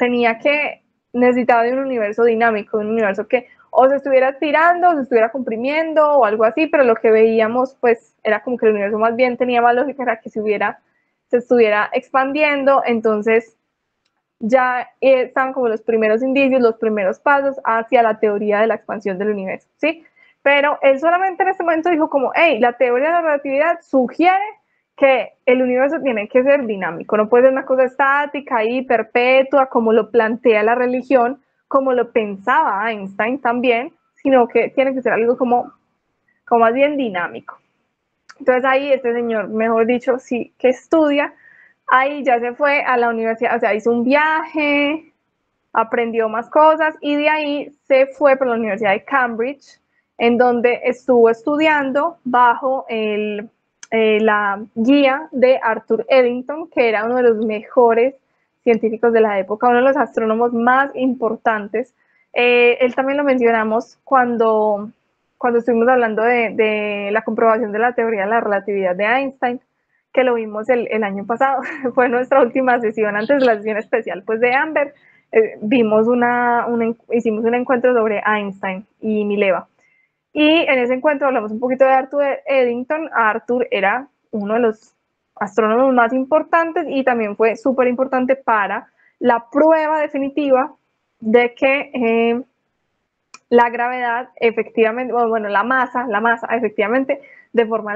Necesitaba de un universo dinámico, un universo que o se estuviera estirando, o se estuviera comprimiendo o algo así, pero lo que veíamos pues era como que el universo más bien tenía más lógica, era que se estuviera expandiendo, entonces ya estaban como los primeros indicios, los primeros pasos hacia la teoría de la expansión del universo, ¿sí? Pero él solamente en este momento dijo como, hey, la teoría de la relatividad sugiere que el universo tiene que ser dinámico, no puede ser una cosa estática y perpetua como lo plantea la religión, como lo pensaba Einstein también, sino que tiene que ser algo como más bien dinámico. Entonces ahí este señor, mejor dicho, sí que estudia, ahí ya se fue a la universidad, o sea, hizo un viaje, aprendió más cosas y de ahí se fue para la Universidad de Cambridge, en donde estuvo estudiando bajo la guía de Arthur Eddington, que era uno de los mejores científicos de la época, uno de los astrónomos más importantes. Él también lo mencionamos cuando estuvimos hablando de la comprobación de la teoría de la relatividad de Einstein. que lo vimos el año pasado. Fue nuestra última sesión antes de la sesión especial pues de Amber. Hicimos un encuentro sobre Einstein y Mileva. Y en ese encuentro hablamos un poquito de Arthur Eddington. Arthur era uno de los astrónomos más importantes y también fue súper importante para la prueba definitiva de que la gravedad efectivamente, bueno, la masa efectivamente deforma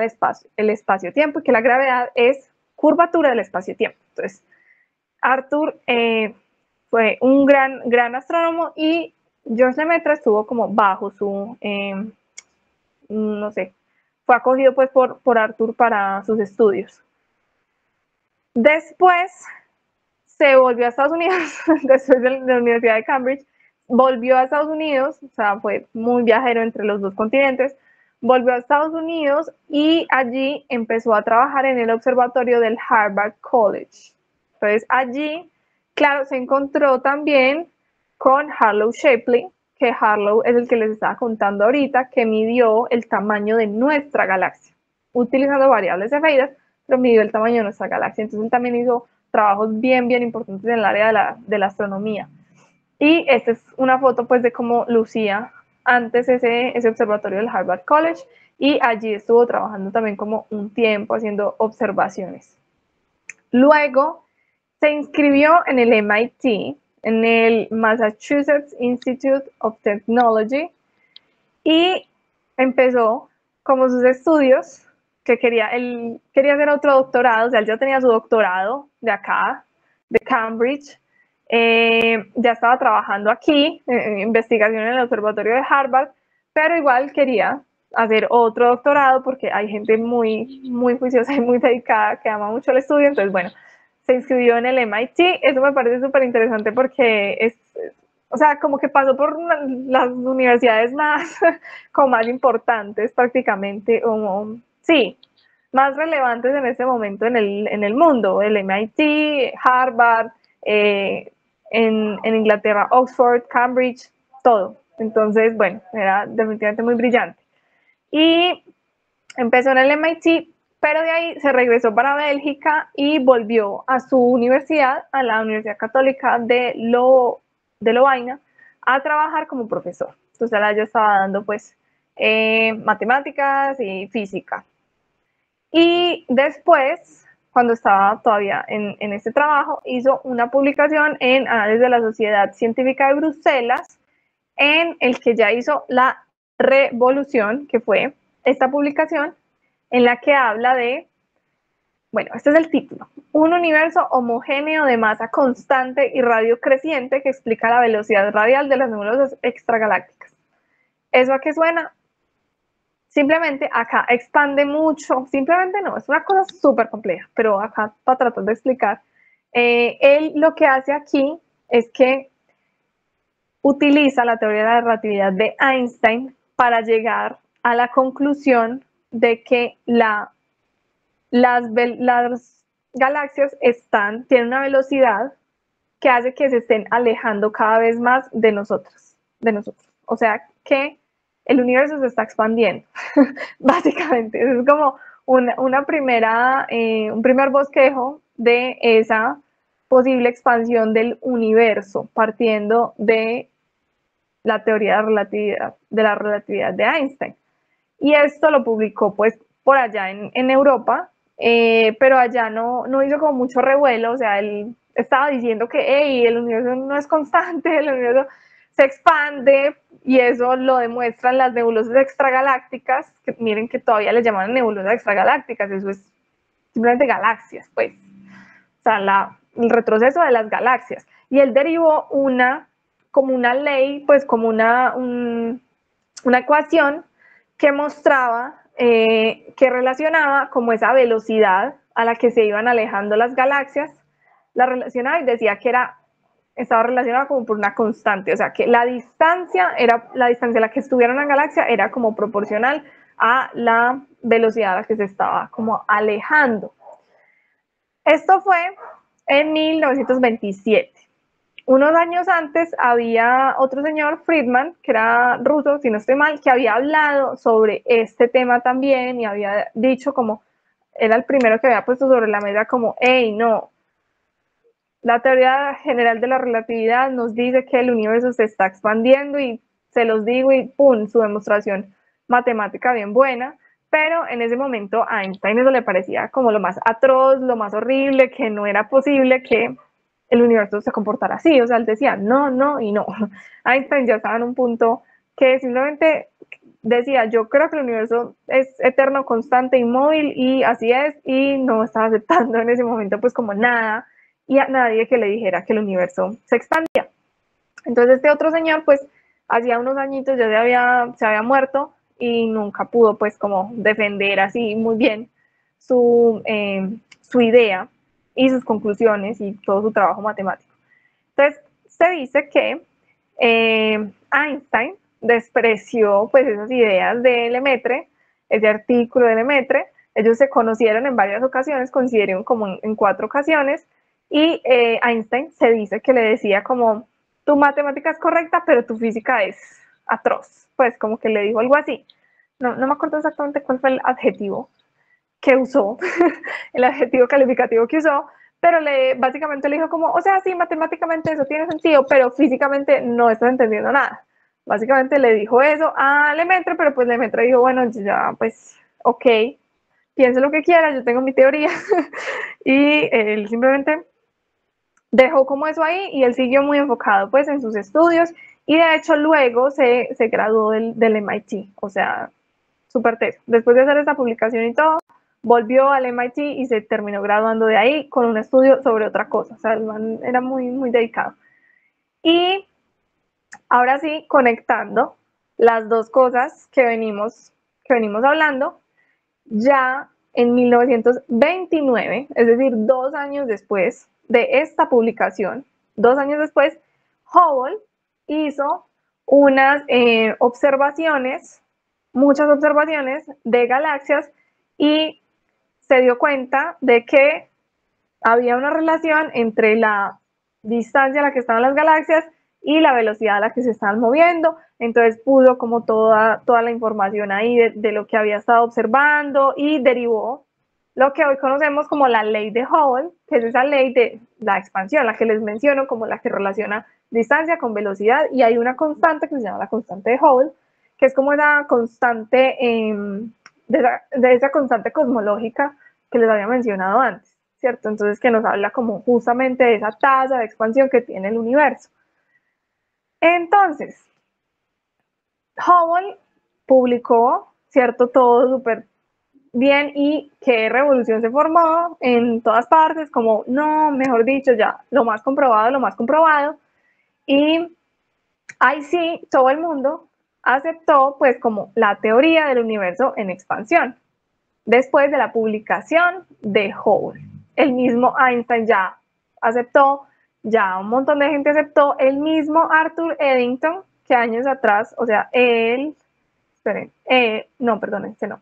el espacio-tiempo y que la gravedad es curvatura del espacio-tiempo. Entonces, Arthur fue un gran astrónomo y George Lemaitre estuvo como bajo su, no sé, fue acogido pues por Arthur para sus estudios. Después se volvió a Estados Unidos, después de la Universidad de Cambridge, volvió a Estados Unidos, o sea, fue muy viajero entre los dos continentes, volvió a Estados Unidos y allí empezó a trabajar en el observatorio del Harvard College. Entonces allí, claro, se encontró también con Harlow Shapley, que Harlow es el que les estaba contando ahorita, que midió el tamaño de nuestra galaxia, utilizando variables cefeidas, pero midió el tamaño de nuestra galaxia. Entonces él también hizo trabajos bien importantes en el área de la astronomía. Y esta es una foto pues de cómo lucía antes ese observatorio del Harvard College, y allí estuvo trabajando también como un tiempo haciendo observaciones. Luego se inscribió en el MIT, en el Massachusetts Institute of Technology, y empezó como sus estudios, que él quería hacer otro doctorado, o sea, él ya tenía su doctorado de acá, de Cambridge, ya estaba trabajando aquí, en investigación en el observatorio de Harvard, pero igual quería hacer otro doctorado porque hay gente muy juiciosa y muy dedicada que ama mucho el estudio. Entonces, bueno, se inscribió en el MIT. Eso me parece súper interesante porque o sea, como que pasó por las universidades como más importantes prácticamente, sí, más relevantes en este momento en el mundo, el MIT, Harvard, en Inglaterra, Oxford, Cambridge, todo. Entonces, bueno, era definitivamente muy brillante. Y empezó en el MIT, pero de ahí se regresó para Bélgica y volvió a su universidad, a la Universidad Católica de Lovaina, a trabajar como profesor. Entonces ya estaba dando pues matemáticas y física. Y después, cuando estaba todavía en este trabajo, hizo una publicación en Análisis de la Sociedad Científica de Bruselas, en el que ya hizo la revolución, que fue esta publicación, en la que habla de, bueno, este es el título, un universo homogéneo de masa constante y radio creciente que explica la velocidad radial de las nebulosas extragalácticas. ¿Eso a qué suena? Simplemente acá expande mucho, simplemente no, es una cosa súper compleja, pero acá para tratar de explicar, él lo que hace aquí es que utiliza la teoría de la relatividad de Einstein para llegar a la conclusión de que las galaxias tienen una velocidad que hace que se estén alejando cada vez más de nosotros. O sea que el universo se está expandiendo, básicamente. Es como un primer bosquejo de esa posible expansión del universo, partiendo de la teoría de la relatividad de Einstein. Y esto lo publicó pues por allá en Europa, pero allá no hizo como mucho revuelo. O sea, él estaba diciendo que hey, el universo no es constante, el universo se expande, y eso lo demuestran las nebulosas extragalácticas, que miren que todavía les llaman nebulosas extragalácticas, eso es simplemente galaxias, pues. O sea, el retroceso de las galaxias. Y él derivó como una ley, pues como una ecuación que mostraba, que relacionaba como esa velocidad a la que se iban alejando las galaxias, la relacionaba y decía que estaba relacionada como por una constante, o sea que la distancia a la que estuviera una galaxia era como proporcional a la velocidad a la que se estaba como alejando. Esto fue en 1927. Unos años antes había otro señor, Friedman, que era ruso, si no estoy mal, que había hablado sobre este tema también y había dicho como era el primero que había puesto sobre la mesa como, hey, no, la teoría general de la relatividad nos dice que el universo se está expandiendo y se los digo y ¡pum! Su demostración matemática bien buena, pero en ese momento a Einstein eso le parecía como lo más atroz, lo más horrible, que no era posible que el universo se comportara así, o sea, él decía no, no y no. Einstein ya estaba en un punto que simplemente decía, yo creo que el universo es eterno, constante, inmóvil y así es, y no estaba aceptando en ese momento pues como nada y a nadie que le dijera que el universo se expandía. Entonces este otro señor pues hacía unos añitos ya se había muerto y nunca pudo pues como defender así muy bien su idea y sus conclusiones y todo su trabajo matemático. Entonces se dice que Einstein despreció pues esas ideas de Lemaitre, ese artículo de Lemaitre. Ellos se conocieron en varias ocasiones, coincidieron como en 4 ocasiones, y Einstein se dice que le decía como, tu matemática es correcta, pero tu física es atroz. Pues como que le dijo algo así. No me acuerdo exactamente cuál fue el adjetivo que usó, el adjetivo calificativo que usó, pero básicamente le dijo como, o sea, sí, matemáticamente eso tiene sentido, pero físicamente no estás entendiendo nada. Básicamente le dijo eso a Lemaitre, pero pues Lemaitre dijo, bueno, ya, pues, ok, piense lo que quiera, yo tengo mi teoría. Y él simplemente dejó como eso ahí y él siguió muy enfocado pues en sus estudios y de hecho luego se graduó del MIT, o sea, súper teso. Después de hacer esta publicación y todo, volvió al MIT y se terminó graduando de ahí con un estudio sobre otra cosa, o sea, el man era muy, muy dedicado. Y ahora sí, conectando las dos cosas que venimos hablando, ya en 1929, es decir, 2 años después de esta publicación, 2 años después, Hubble hizo unas observaciones, muchas observaciones de galaxias y se dio cuenta de que había una relación entre la distancia a la que estaban las galaxias y la velocidad a la que se estaban moviendo. Entonces pudo como toda la información ahí de lo que había estado observando y derivó lo que hoy conocemos como la ley de Hubble, que es esa ley de la expansión, la que les menciono como la que relaciona distancia con velocidad, y hay una constante que se llama la constante de Hubble, que es como esa constante, de esa constante cosmológica que les había mencionado antes, ¿cierto? Entonces que nos habla como justamente de esa tasa de expansión que tiene el universo. Entonces, Hubble publicó, ¿cierto? Todo súper bien y qué revolución se formó en todas partes, como no, mejor dicho, ya lo más comprobado. Y ahí sí, todo el mundo aceptó pues como la teoría del universo en expansión, después de la publicación de Hubble. El mismo Einstein ya aceptó, ya un montón de gente aceptó, el mismo Arthur Eddington, que años atrás, o sea, él, esperen, no, perdón, este no,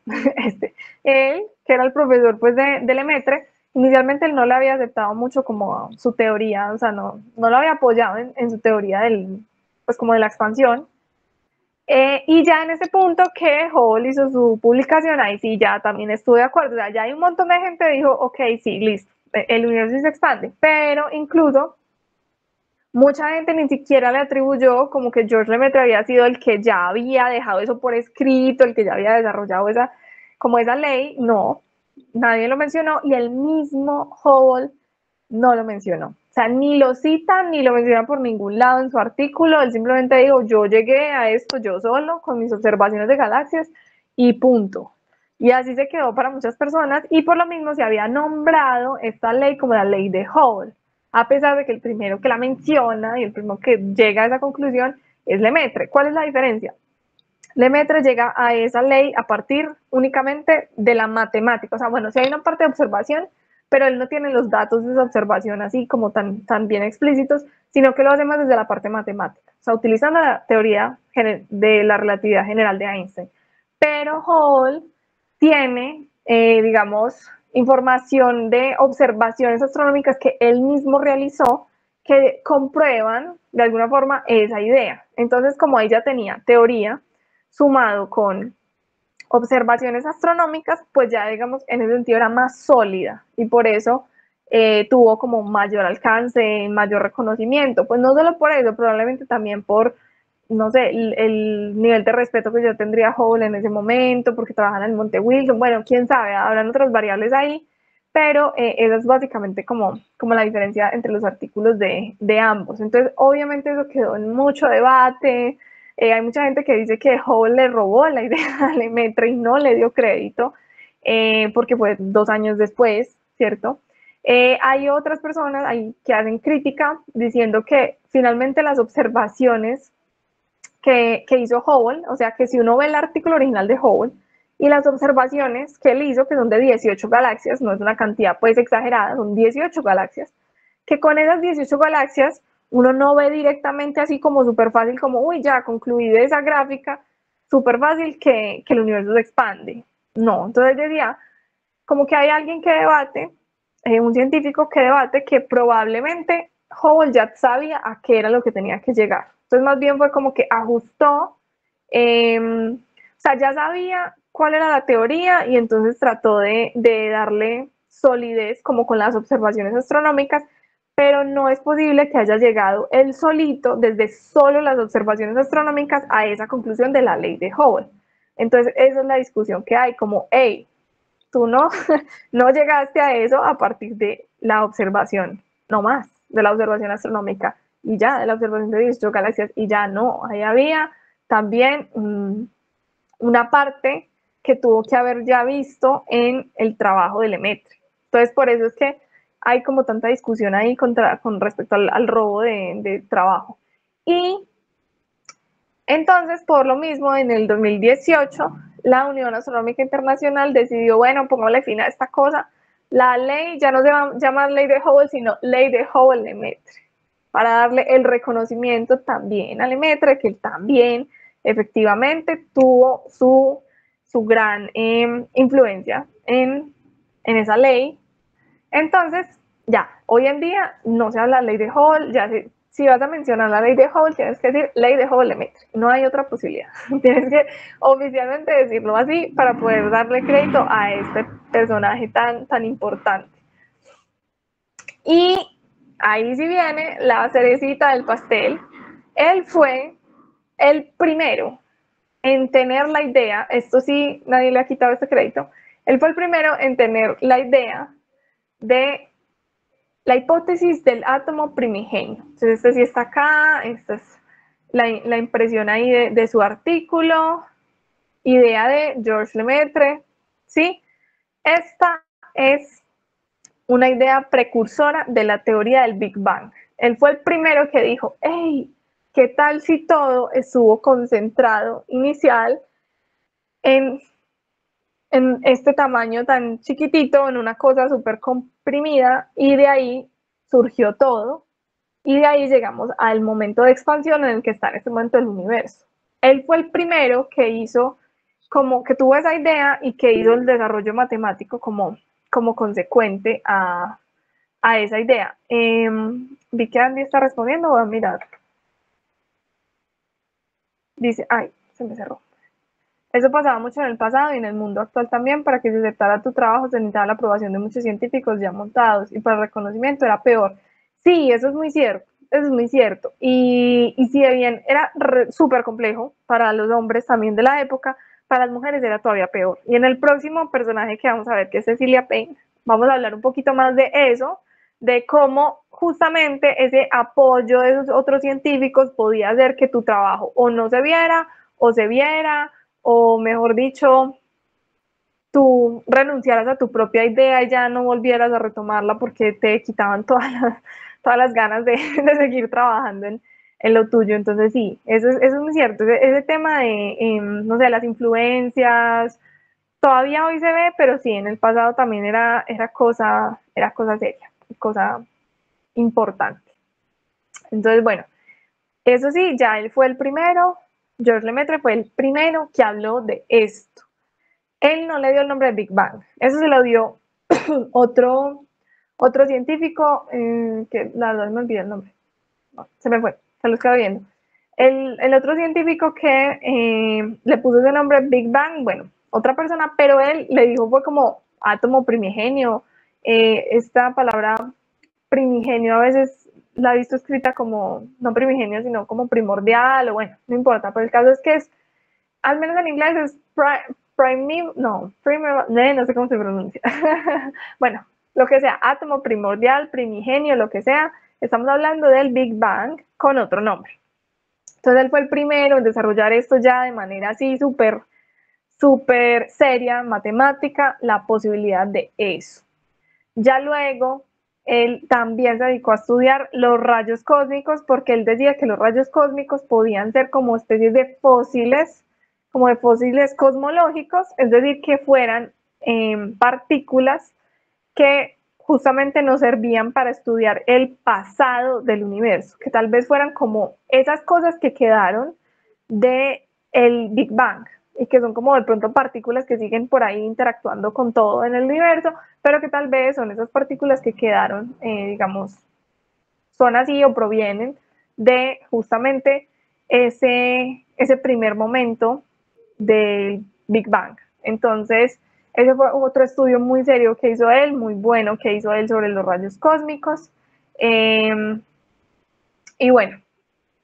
él, que era el profesor pues de Lemaitre, inicialmente él no le había aceptado mucho como su teoría, o sea, no lo había apoyado en su teoría pues como de la expansión. Y ya en ese punto que Hubble hizo su publicación, ahí sí ya también estuve de acuerdo, o sea, ya hay un montón de gente que dijo, ok, sí, listo, el universo se expande, pero incluso mucha gente ni siquiera le atribuyó como que George Lemaitre había sido el que ya había dejado eso por escrito, el que ya había desarrollado esa ley. No, nadie lo mencionó y el mismo Hubble no lo mencionó. O sea, ni lo cita ni lo menciona por ningún lado en su artículo. Él simplemente dijo, yo llegué a esto yo solo con mis observaciones de galaxias y punto. Y así se quedó para muchas personas y por lo mismo se había nombrado esta ley como la ley de Hubble, a pesar de que el primero que la menciona y el primero que llega a esa conclusión es Lemaitre. ¿Cuál es la diferencia? Lemaitre llega a esa ley a partir únicamente de la matemática. O sea, bueno, sí hay una parte de observación, pero él no tiene los datos de esa observación así como tan bien explícitos, sino que lo hace más desde la parte matemática. O sea, utilizando la teoría de la relatividad general de Einstein. Pero Hubble tiene, digamos, información de observaciones astronómicas que él mismo realizó que comprueban de alguna forma esa idea. Entonces, como ella tenía teoría, sumado con observaciones astronómicas, pues ya digamos en ese sentido era más sólida y por eso tuvo como mayor alcance, mayor reconocimiento, pues no solo por eso, probablemente también por, no sé, el nivel de respeto que yo tendría a Hubble en ese momento, porque trabajan en el Monte Wilson, bueno, quién sabe, habrán otras variables ahí, pero esa es básicamente como la diferencia entre los artículos de ambos. Entonces, obviamente eso quedó en mucho debate, hay mucha gente que dice que Hubble le robó la idea a Lemaitre y no le dio crédito, porque fue 2 años después, ¿cierto? Hay otras personas ahí que hacen crítica diciendo que finalmente las observaciones que hizo Hubble, o sea que si uno ve el artículo original de Hubble y las observaciones que él hizo, que son de 18 galaxias, no es una cantidad pues exagerada, son 18 galaxias, que con esas 18 galaxias uno no ve directamente así como súper fácil, como, uy, ya concluí esa gráfica, súper fácil que el universo se expande. No, entonces decía, como que hay alguien que debate, un científico que debate que probablemente Hubble ya sabía a qué era lo que tenía que llegar. Entonces más bien fue como que ajustó, o sea, ya sabía cuál era la teoría y entonces trató de darle solidez como con las observaciones astronómicas, pero no es posible que haya llegado él solito, desde solo las observaciones astronómicas, a esa conclusión de la ley de Hubble. Entonces, esa es la discusión que hay, como, hey, tú no, no llegaste a eso a partir de la observación, no más, de la observación astronómica y ya, de la observación de 18 galaxias y ya no, ahí había también una parte que tuvo que haber ya visto en el trabajo de Lemaitre. Entonces, por eso es que hay como tanta discusión ahí con respecto al robo de trabajo. Y entonces, por lo mismo, en el 2018, la Unión Astronómica Internacional decidió, bueno, pongámosle fin a esta cosa. La ley ya no se va a llamar ley de Hubble, sino ley de Hubble-Lemaitre, para darle el reconocimiento también a Lemaitre, que él también efectivamente tuvo su gran influencia en esa ley. Entonces, ya, hoy en día no se habla de ley de Hubble, ya si vas a mencionar la ley de Hubble, tienes que decir ley de Hubble-Lemaitre, no hay otra posibilidad. Tienes que oficialmente decirlo así para poder darle crédito a este personaje tan importante. Y ahí sí viene la cerecita del pastel. Él fue el primero en tener la idea, esto sí, nadie le ha quitado este crédito, él fue el primero en tener la idea de la hipótesis del átomo primigenio. Entonces, este sí está acá, esta es la impresión ahí de su artículo, idea de Georges Lemaitre, ¿sí? Esta es una idea precursora de la teoría del Big Bang. Él fue el primero que dijo, hey, ¿qué tal si todo estuvo concentrado inicial en este tamaño tan chiquitito, en una cosa súper comprimida, y de ahí surgió todo, y de ahí llegamos al momento de expansión en el que está en este momento el universo. Él fue el primero que hizo, como que tuvo esa idea y que hizo el desarrollo matemático como consecuente a esa idea. Vi que Andy está respondiendo, voy a mirar. Dice, ay, se me cerró. Eso pasaba mucho en el pasado y en el mundo actual también. Para que se aceptara tu trabajo se necesitaba la aprobación de muchos científicos ya montados y para el reconocimiento era peor. Sí, eso es muy cierto, eso es muy cierto. Y si bien era súper complejo para los hombres también de la época, para las mujeres era todavía peor. Y en el próximo personaje que vamos a ver, que es Cecilia Payne, vamos a hablar un poquito más de eso, de cómo justamente ese apoyo de esos otros científicos podía hacer que tu trabajo o no se viera o se viera, o mejor dicho, tú renunciaras a tu propia idea y ya no volvieras a retomarla porque te quitaban todas las ganas de seguir trabajando en lo tuyo. Entonces sí, eso es muy cierto. Ese tema de, no sé, las influencias, todavía hoy se ve, pero sí, en el pasado también era cosa seria, cosa importante. Entonces, bueno, eso sí, ya él fue el primero, Georges Lemaitre fue el primero que habló de esto. Él no le dio el nombre de Big Bang, eso se lo dio otro científico, que la verdad me olvidé el nombre, no, se me fue, se lo estaba viendo. El otro científico que le puso ese nombre Big Bang, bueno, otra persona, pero él le dijo fue como átomo primigenio. Esta palabra primigenio a veces la he visto escrita como, no primigenio, sino como primordial, o bueno, no importa, pero el caso es que es, al menos en inglés es no sé cómo se pronuncia. Bueno, lo que sea, átomo primordial, primigenio, lo que sea, estamos hablando del Big Bang con otro nombre. Entonces él fue el primero en desarrollar esto ya de manera así súper seria, matemática, la posibilidad de eso. Ya luego, él también se dedicó a estudiar los rayos cósmicos porque él decía que los rayos cósmicos podían ser como especies de fósiles, como de fósiles cosmológicos, es decir, que fueran partículas que justamente nos servían para estudiar el pasado del universo, que tal vez fueran como esas cosas que quedaron de el Big Bang y que son como de pronto partículas que siguen por ahí interactuando con todo en el universo, pero que tal vez son esas partículas que quedaron, digamos, son así o provienen de justamente ese primer momento del Big Bang. Entonces, ese fue otro estudio muy serio que hizo él, muy bueno que hizo él sobre los rayos cósmicos. Y bueno,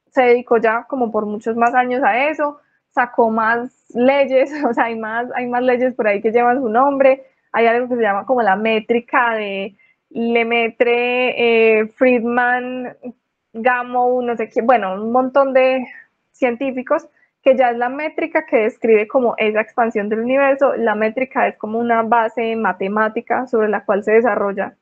se dedicó ya como por muchos más años a eso, sacó más leyes, o sea, hay más leyes por ahí que llevan su nombre. Hay algo que se llama como la métrica de Lemaitre, Friedman, Gamow, no sé qué, bueno, un montón de científicos que ya es la métrica que describe como esa expansión del universo. La métrica es como una base matemática sobre la cual se desarrolla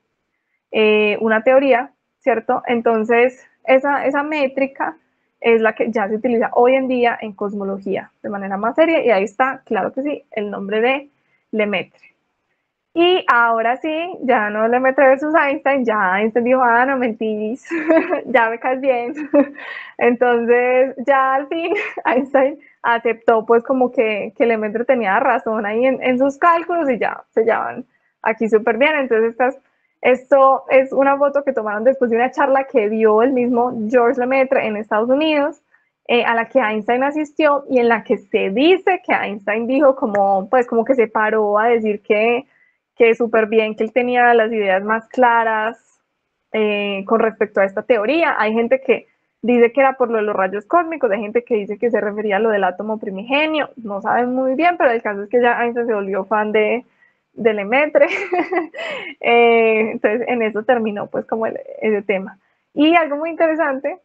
una teoría, ¿cierto? Entonces, esa métrica es la que ya se utiliza hoy en día en cosmología de manera más seria y ahí está, claro que sí, el nombre de Lemaitre. Y ahora sí, ya no Lemaitre versus Einstein, ya Einstein dijo, ah, no mentís, ya me caes bien. Entonces, ya al fin Einstein aceptó pues como que Lemaitre tenía razón ahí en sus cálculos y ya se llevan aquí súper bien. Entonces, esto es una foto que tomaron después de una charla que dio el mismo George Lemaitre en Estados Unidos, a la que Einstein asistió y en la que se dice que Einstein dijo como, pues como que se paró a decir que súper bien, que él tenía las ideas más claras con respecto a esta teoría. Hay gente que dice que era por lo de los rayos cósmicos, hay gente que dice que se refería a lo del átomo primigenio, no saben muy bien, pero el caso es que ya Einstein se volvió fan de Lemaitre. Entonces en eso terminó pues como ese tema. Y algo muy interesante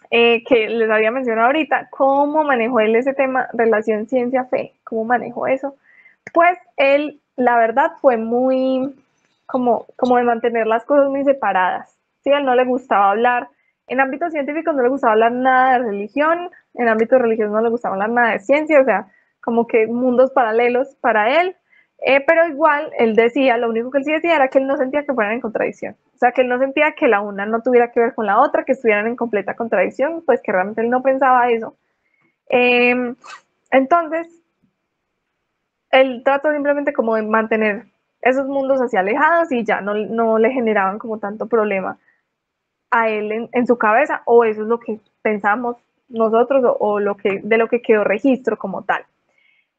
que les había mencionado ahorita, cómo manejó él ese tema relación ciencia-fe, cómo manejó eso. Pues él, la verdad, fue muy como de mantener las cosas muy separadas. Sí, a él no le gustaba hablar, en ámbitos científicos no le gustaba hablar nada de religión, en ámbitos religiosos no le gustaba hablar nada de ciencia, o sea, como que mundos paralelos para él. Pero igual él decía, lo único que él sí decía era que él no sentía que fueran en contradicción, o sea, que él no sentía que la una no tuviera que ver con la otra, que estuvieran en completa contradicción, pues que realmente él no pensaba eso. Entonces, él trató simplemente como de mantener esos mundos así alejados y ya no le generaban como tanto problema a él en su cabeza, o eso es lo que pensamos nosotros o de lo que quedó registro como tal.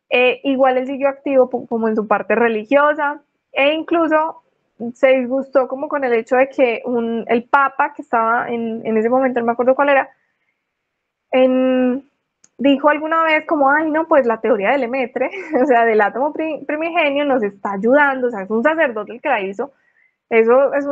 Igual él siguió activo como en su parte religiosa e incluso se disgustó como con el hecho de que el papa que estaba en ese momento, no me acuerdo cuál era, dijo alguna vez como, ay no, pues la teoría del Lemaitre, o sea, del átomo primigenio nos está ayudando, o sea, es un sacerdote el que la hizo. Eso es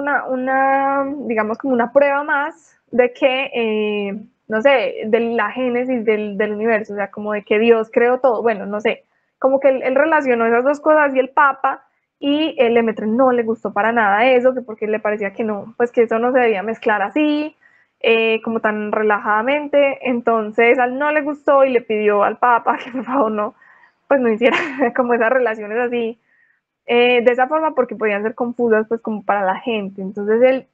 digamos como una prueba más de que, no sé, de la génesis del universo, o sea, como de que Dios creó todo, bueno, no sé, como que él relacionó esas dos cosas y el Papa y el Lemaitre no le gustó para nada eso, que porque le parecía que no, pues que eso no se debía mezclar así, como tan relajadamente, entonces a él no le gustó y le pidió al Papa que por favor no, pues no hiciera como esas relaciones así de esa forma porque podían ser confusas pues como para la gente. Entonces él,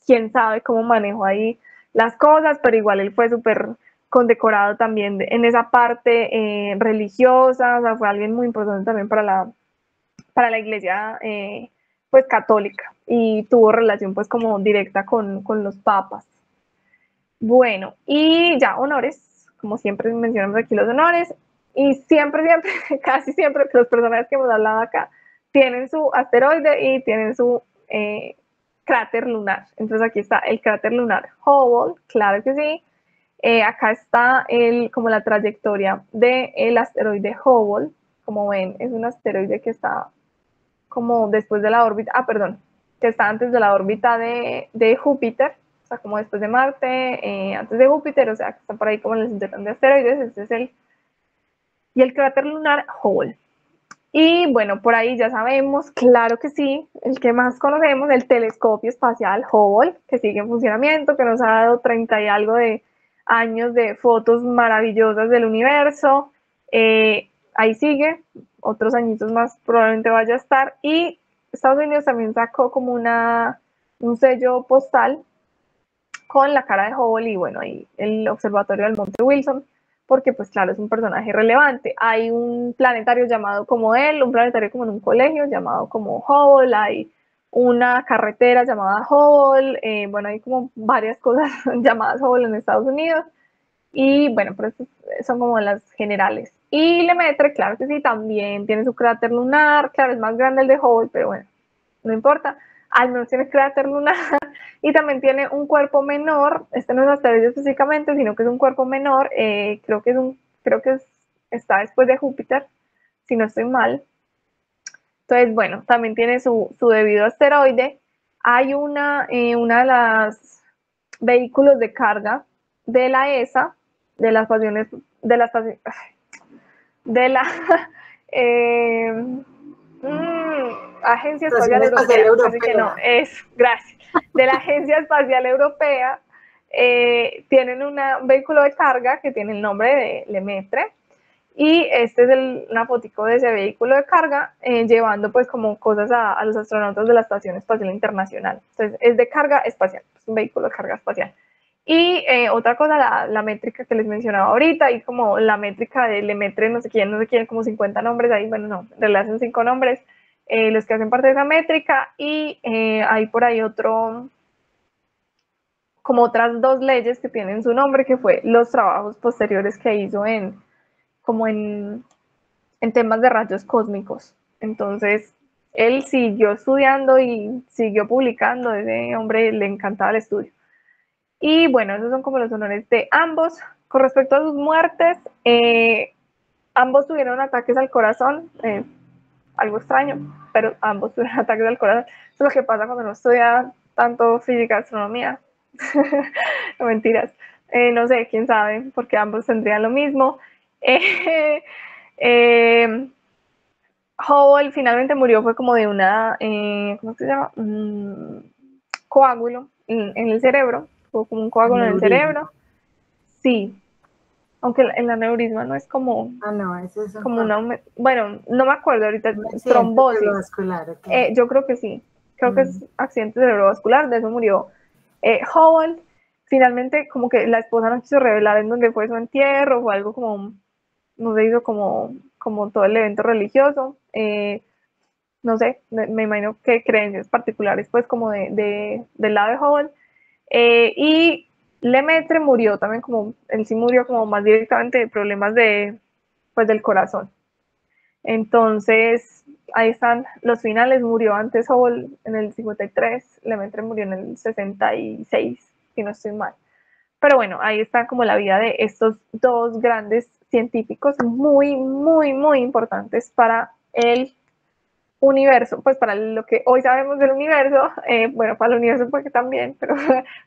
quién sabe cómo manejó ahí las cosas, pero igual él fue súper condecorado también en esa parte religiosa, o sea, fue alguien muy importante también para la iglesia pues católica y tuvo relación pues como directa con los papas. Bueno, y ya honores, como siempre mencionamos aquí los honores. Y siempre, casi siempre los personajes que hemos hablado acá tienen su asteroide y tienen su cráter lunar. Entonces aquí está el cráter lunar Hubble, claro que sí. Acá está como la trayectoria del asteroide Hubble. Como ven, es un asteroide que está como después de la órbita, que está antes de la órbita de Júpiter, o sea, como después de Marte, antes de Júpiter, o sea, que está por ahí como en el cinturón de asteroides. Este es el cráter lunar Hubble. Y bueno, por ahí ya sabemos, claro que sí, el que más conocemos, el telescopio espacial Hubble, que sigue en funcionamiento, que nos ha dado 30 y algo de años de fotos maravillosas del universo. Ahí sigue, otros añitos más probablemente vaya a estar. Y Estados Unidos también sacó como un sello postal con la cara de Hubble y bueno, ahí el observatorio del Monte Wilson, porque pues claro, es un personaje relevante. Hay un planetario llamado como él, un planetario como en un colegio llamado como Hubble, hay una carretera llamada Hubble, bueno, hay como varias cosas llamadas Hubble en Estados Unidos, y bueno, pero estas son como las generales. Y Lemaitre, claro que sí, también tiene su cráter lunar, claro, es más grande el de Hubble, pero bueno, no importa, al menos tiene cráter lunar. Y también tiene un cuerpo menor, este no es asteroide específicamente, sino que es un cuerpo menor, está después de Júpiter, si no estoy mal. Entonces, bueno, también tiene su debido asteroide. Hay una de las vehículos de carga de la ESA, de las pasiones, de la eh, Agencia Espacial Europea, casi que no, gracias, de la Agencia Espacial Europea, tienen un vehículo de carga que tiene el nombre de Lemaitre, y este es una fotico de ese vehículo de carga, llevando pues como cosas a los astronautas de la Estación Espacial Internacional. Entonces es de carga espacial, es un vehículo de carga espacial. Y otra cosa, la métrica que les mencionaba ahorita, y como la métrica de Lemaitre, no sé quién, como 50 nombres ahí, bueno, no, en realidad son 5 nombres, los que hacen parte de esa métrica, y hay por ahí como otras 2 leyes que tienen su nombre, que fue los trabajos posteriores que hizo como en temas de rayos cósmicos. Entonces, él siguió estudiando y siguió publicando, ese hombre le encantaba el estudio. Y bueno, esos son como los honores de ambos. Con respecto a sus muertes, ambos tuvieron ataques al corazón, algo extraño, pero ambos tuvieron ataques al corazón. Eso es lo que pasa cuando no estudia tanto física, astronomía. No, mentiras. No sé, quién sabe, porque ambos tendrían lo mismo. Hubble finalmente murió, fue como de ¿cómo se llama? Coágulo en el cerebro, fue como un coágulo en el cerebro. Sí, aunque el aneurisma no es como... no, ese es como una... Bueno, no me acuerdo ahorita, trombosis. Okay. Yo creo que sí, creo que es accidente cerebrovascular, de eso murió Hubble. Finalmente, como que la esposa no quiso revelar en dónde fue su entierro, o algo como, no se hizo como todo el evento religioso. No sé, me imagino que creencias particulares, pues, como del lado de Hubble. Y Lemaitre murió también él sí murió como más directamente de problemas pues, del corazón. Entonces, ahí están los finales. Murió antes Hubble en el 53, Lemaitre murió en el 66, si no estoy mal. Pero bueno, ahí está como la vida de estos 2 grandes científicos muy, muy, muy importantes para el universo, pues para lo que hoy sabemos del universo, bueno, para el universo porque también, pero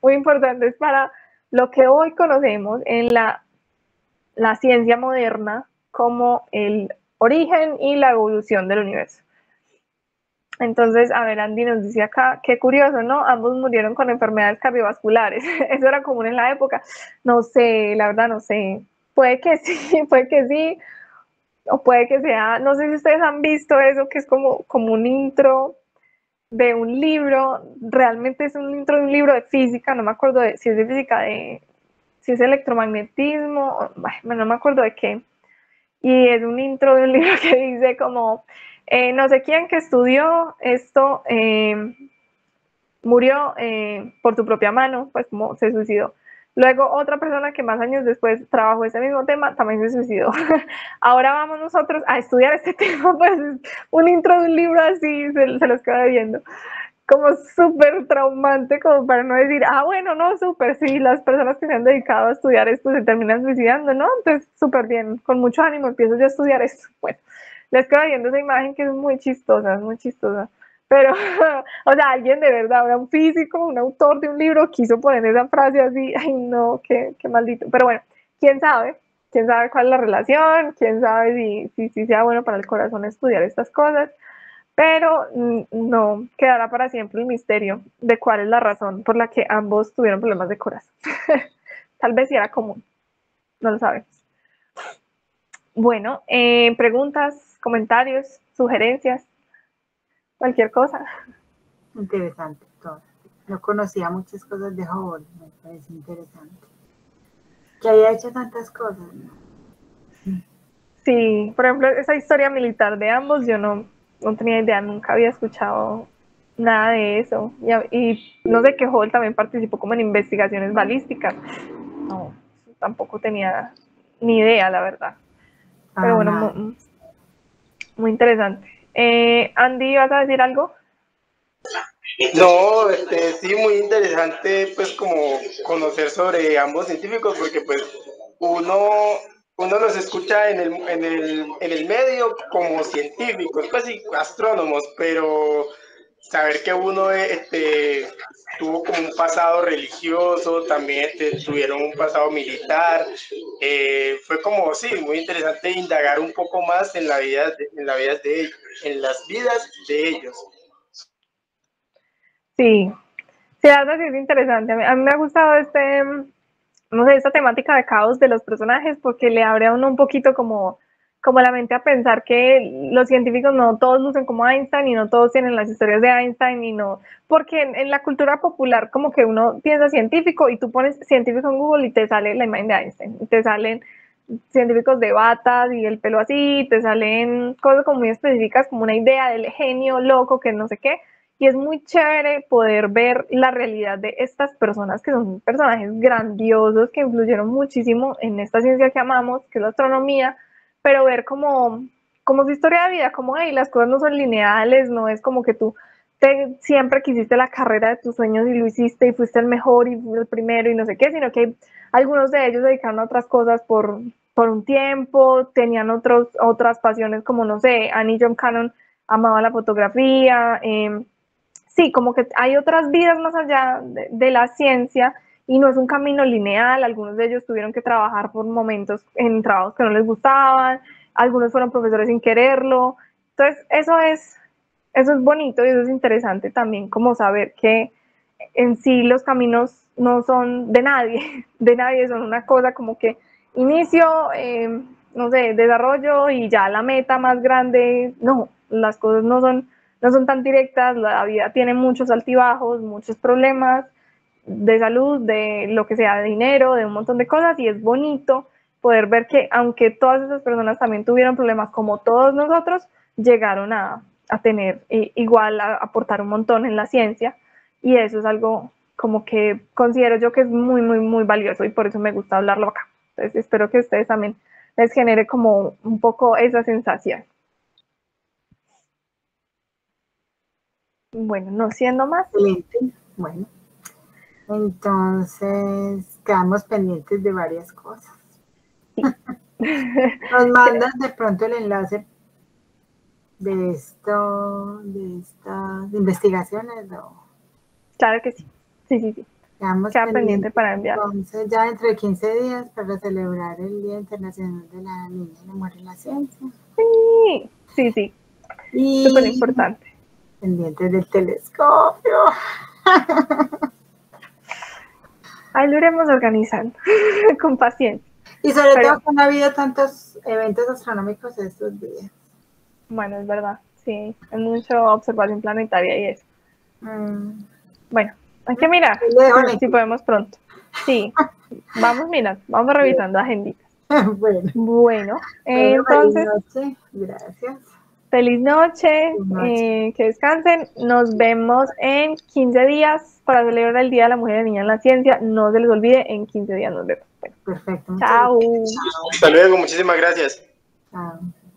muy importantes para lo que hoy conocemos en la ciencia moderna como el origen y la evolución del universo. Entonces, a ver, Andy nos dice acá, qué curioso, ¿no? Ambos murieron con enfermedades cardiovasculares. Eso era común en la época. No sé, la verdad no sé. Puede que sí, o puede que sea, no sé si ustedes han visto eso, que es como un intro de un libro, realmente es un intro de un libro de física, no me acuerdo si es de física, si es electromagnetismo, no me acuerdo de qué, y es un intro de un libro que dice como, no sé quién que estudió esto, murió por su propia mano, pues como se suicidó. Luego otra persona que más años después trabajó ese mismo tema también se suicidó. Ahora vamos nosotros a estudiar este tema, pues un intro de un libro así se los queda viendo. Como súper traumante, como para no decir, bueno, no, súper, sí, las personas que se han dedicado a estudiar esto se terminan suicidando, ¿no? Entonces, súper bien, con mucho ánimo empiezo yo a estudiar esto. Bueno, les quedo viendo esa imagen que es muy chistosa, pero, o sea, alguien de verdad, un físico, un autor de un libro quiso poner esa frase así, ay no, qué maldito, pero bueno, quién sabe cuál es la relación, quién sabe si sea bueno para el corazón estudiar estas cosas, pero no, quedará para siempre el misterio de cuál es la razón por la que ambos tuvieron problemas de corazón. Tal vez sí era común, no lo sabemos. Bueno, preguntas, comentarios, sugerencias, cualquier cosa. Interesante todo. No conocía muchas cosas de Hubble, me parece interesante. Que haya hecho tantas cosas, ¿no? Sí, por ejemplo, esa historia militar de ambos, yo no tenía idea, nunca había escuchado nada de eso. Y no sé que Hubble también participó como en investigaciones balísticas. No, tampoco tenía ni idea, la verdad. Pero bueno, muy interesante. Andy, ¿vas a decir algo? No, sí, muy interesante pues como conocer sobre ambos científicos porque pues uno los escucha en el medio como científicos, pues sí, astrónomos, pero saber que uno tuvo como un pasado religioso, también tuvieron un pasado militar, fue como, sí, muy interesante indagar un poco más en las vidas de ellos. Sí, sí, la verdad sí es interesante. A mí me ha gustado no sé, esta temática de caos de los personajes porque le abre a uno un poquito como la mente a pensar que los científicos no todos lucen como Einstein y no todos tienen las historias de Einstein y no, porque en la cultura popular como que uno piensa científico y tú pones científico en Google y te sale la imagen de Einstein, y te salen científicos de batas y el pelo así, te salen cosas como muy específicas, como una idea del genio loco que no sé qué, y es muy chévere poder ver la realidad de estas personas que son personajes grandiosos que influyeron muchísimo en esta ciencia que amamos, que es la astronomía, pero ver como su historia de vida, como hey, las cosas no son lineales, no es como que tú siempre quisiste la carrera de tus sueños y lo hiciste y fuiste el mejor y el primero y no sé qué, sino que algunos de ellos se dedicaron a otras cosas por un tiempo, tenían otras pasiones como, no sé, Annie John Cannon amaba la fotografía, sí, como que hay otras vidas más allá de la ciencia y no es un camino lineal, algunos de ellos tuvieron que trabajar por momentos en trabajos que no les gustaban, algunos fueron profesores sin quererlo, entonces eso es bonito y eso es interesante también, como saber que en sí los caminos no son de nadie, son una cosa como que inicio, no sé, desarrollo y ya la meta más grande, no, las cosas no son tan directas, la vida tiene muchos altibajos, muchos problemas de salud, de lo que sea, de dinero, de un montón de cosas y es bonito poder ver que aunque todas esas personas también tuvieron problemas como todos nosotros, llegaron a tener igual, a aportar un montón en la ciencia y eso es algo como que considero yo que es muy, muy, muy valioso y por eso me gusta hablarlo acá. Entonces espero que a ustedes también les genere como un poco esa sensación. Bueno, no siendo más. Excelente. Bueno, entonces quedamos pendientes de varias cosas. Sí. Nos mandas de pronto el enlace de estas investigaciones, ¿no? Claro que sí. Sí. Queda pendiente para enviar. Entonces, ya dentro de 15 días para celebrar el Día Internacional de la Niña y la Mujer en la Ciencia. Sí. Y súper importante. Pendientes del telescopio. Ahí lo iremos organizando con paciencia. Y sobre todo que no ha habido tantos eventos astronómicos estos días. Bueno, es verdad, sí, hay mucha observación planetaria y eso. Bueno, hay que mirar si podemos pronto. Sí, vamos revisando agenditas. Bueno, entonces, noche. Gracias. Feliz noche, que descansen. Nos vemos en 15 días para celebrar el Día de la Mujer y la Niña en la Ciencia. No se les olvide, en 15 días nos vemos. Bueno, Perfecto. chao. Hasta luego, muchísimas gracias. Chao.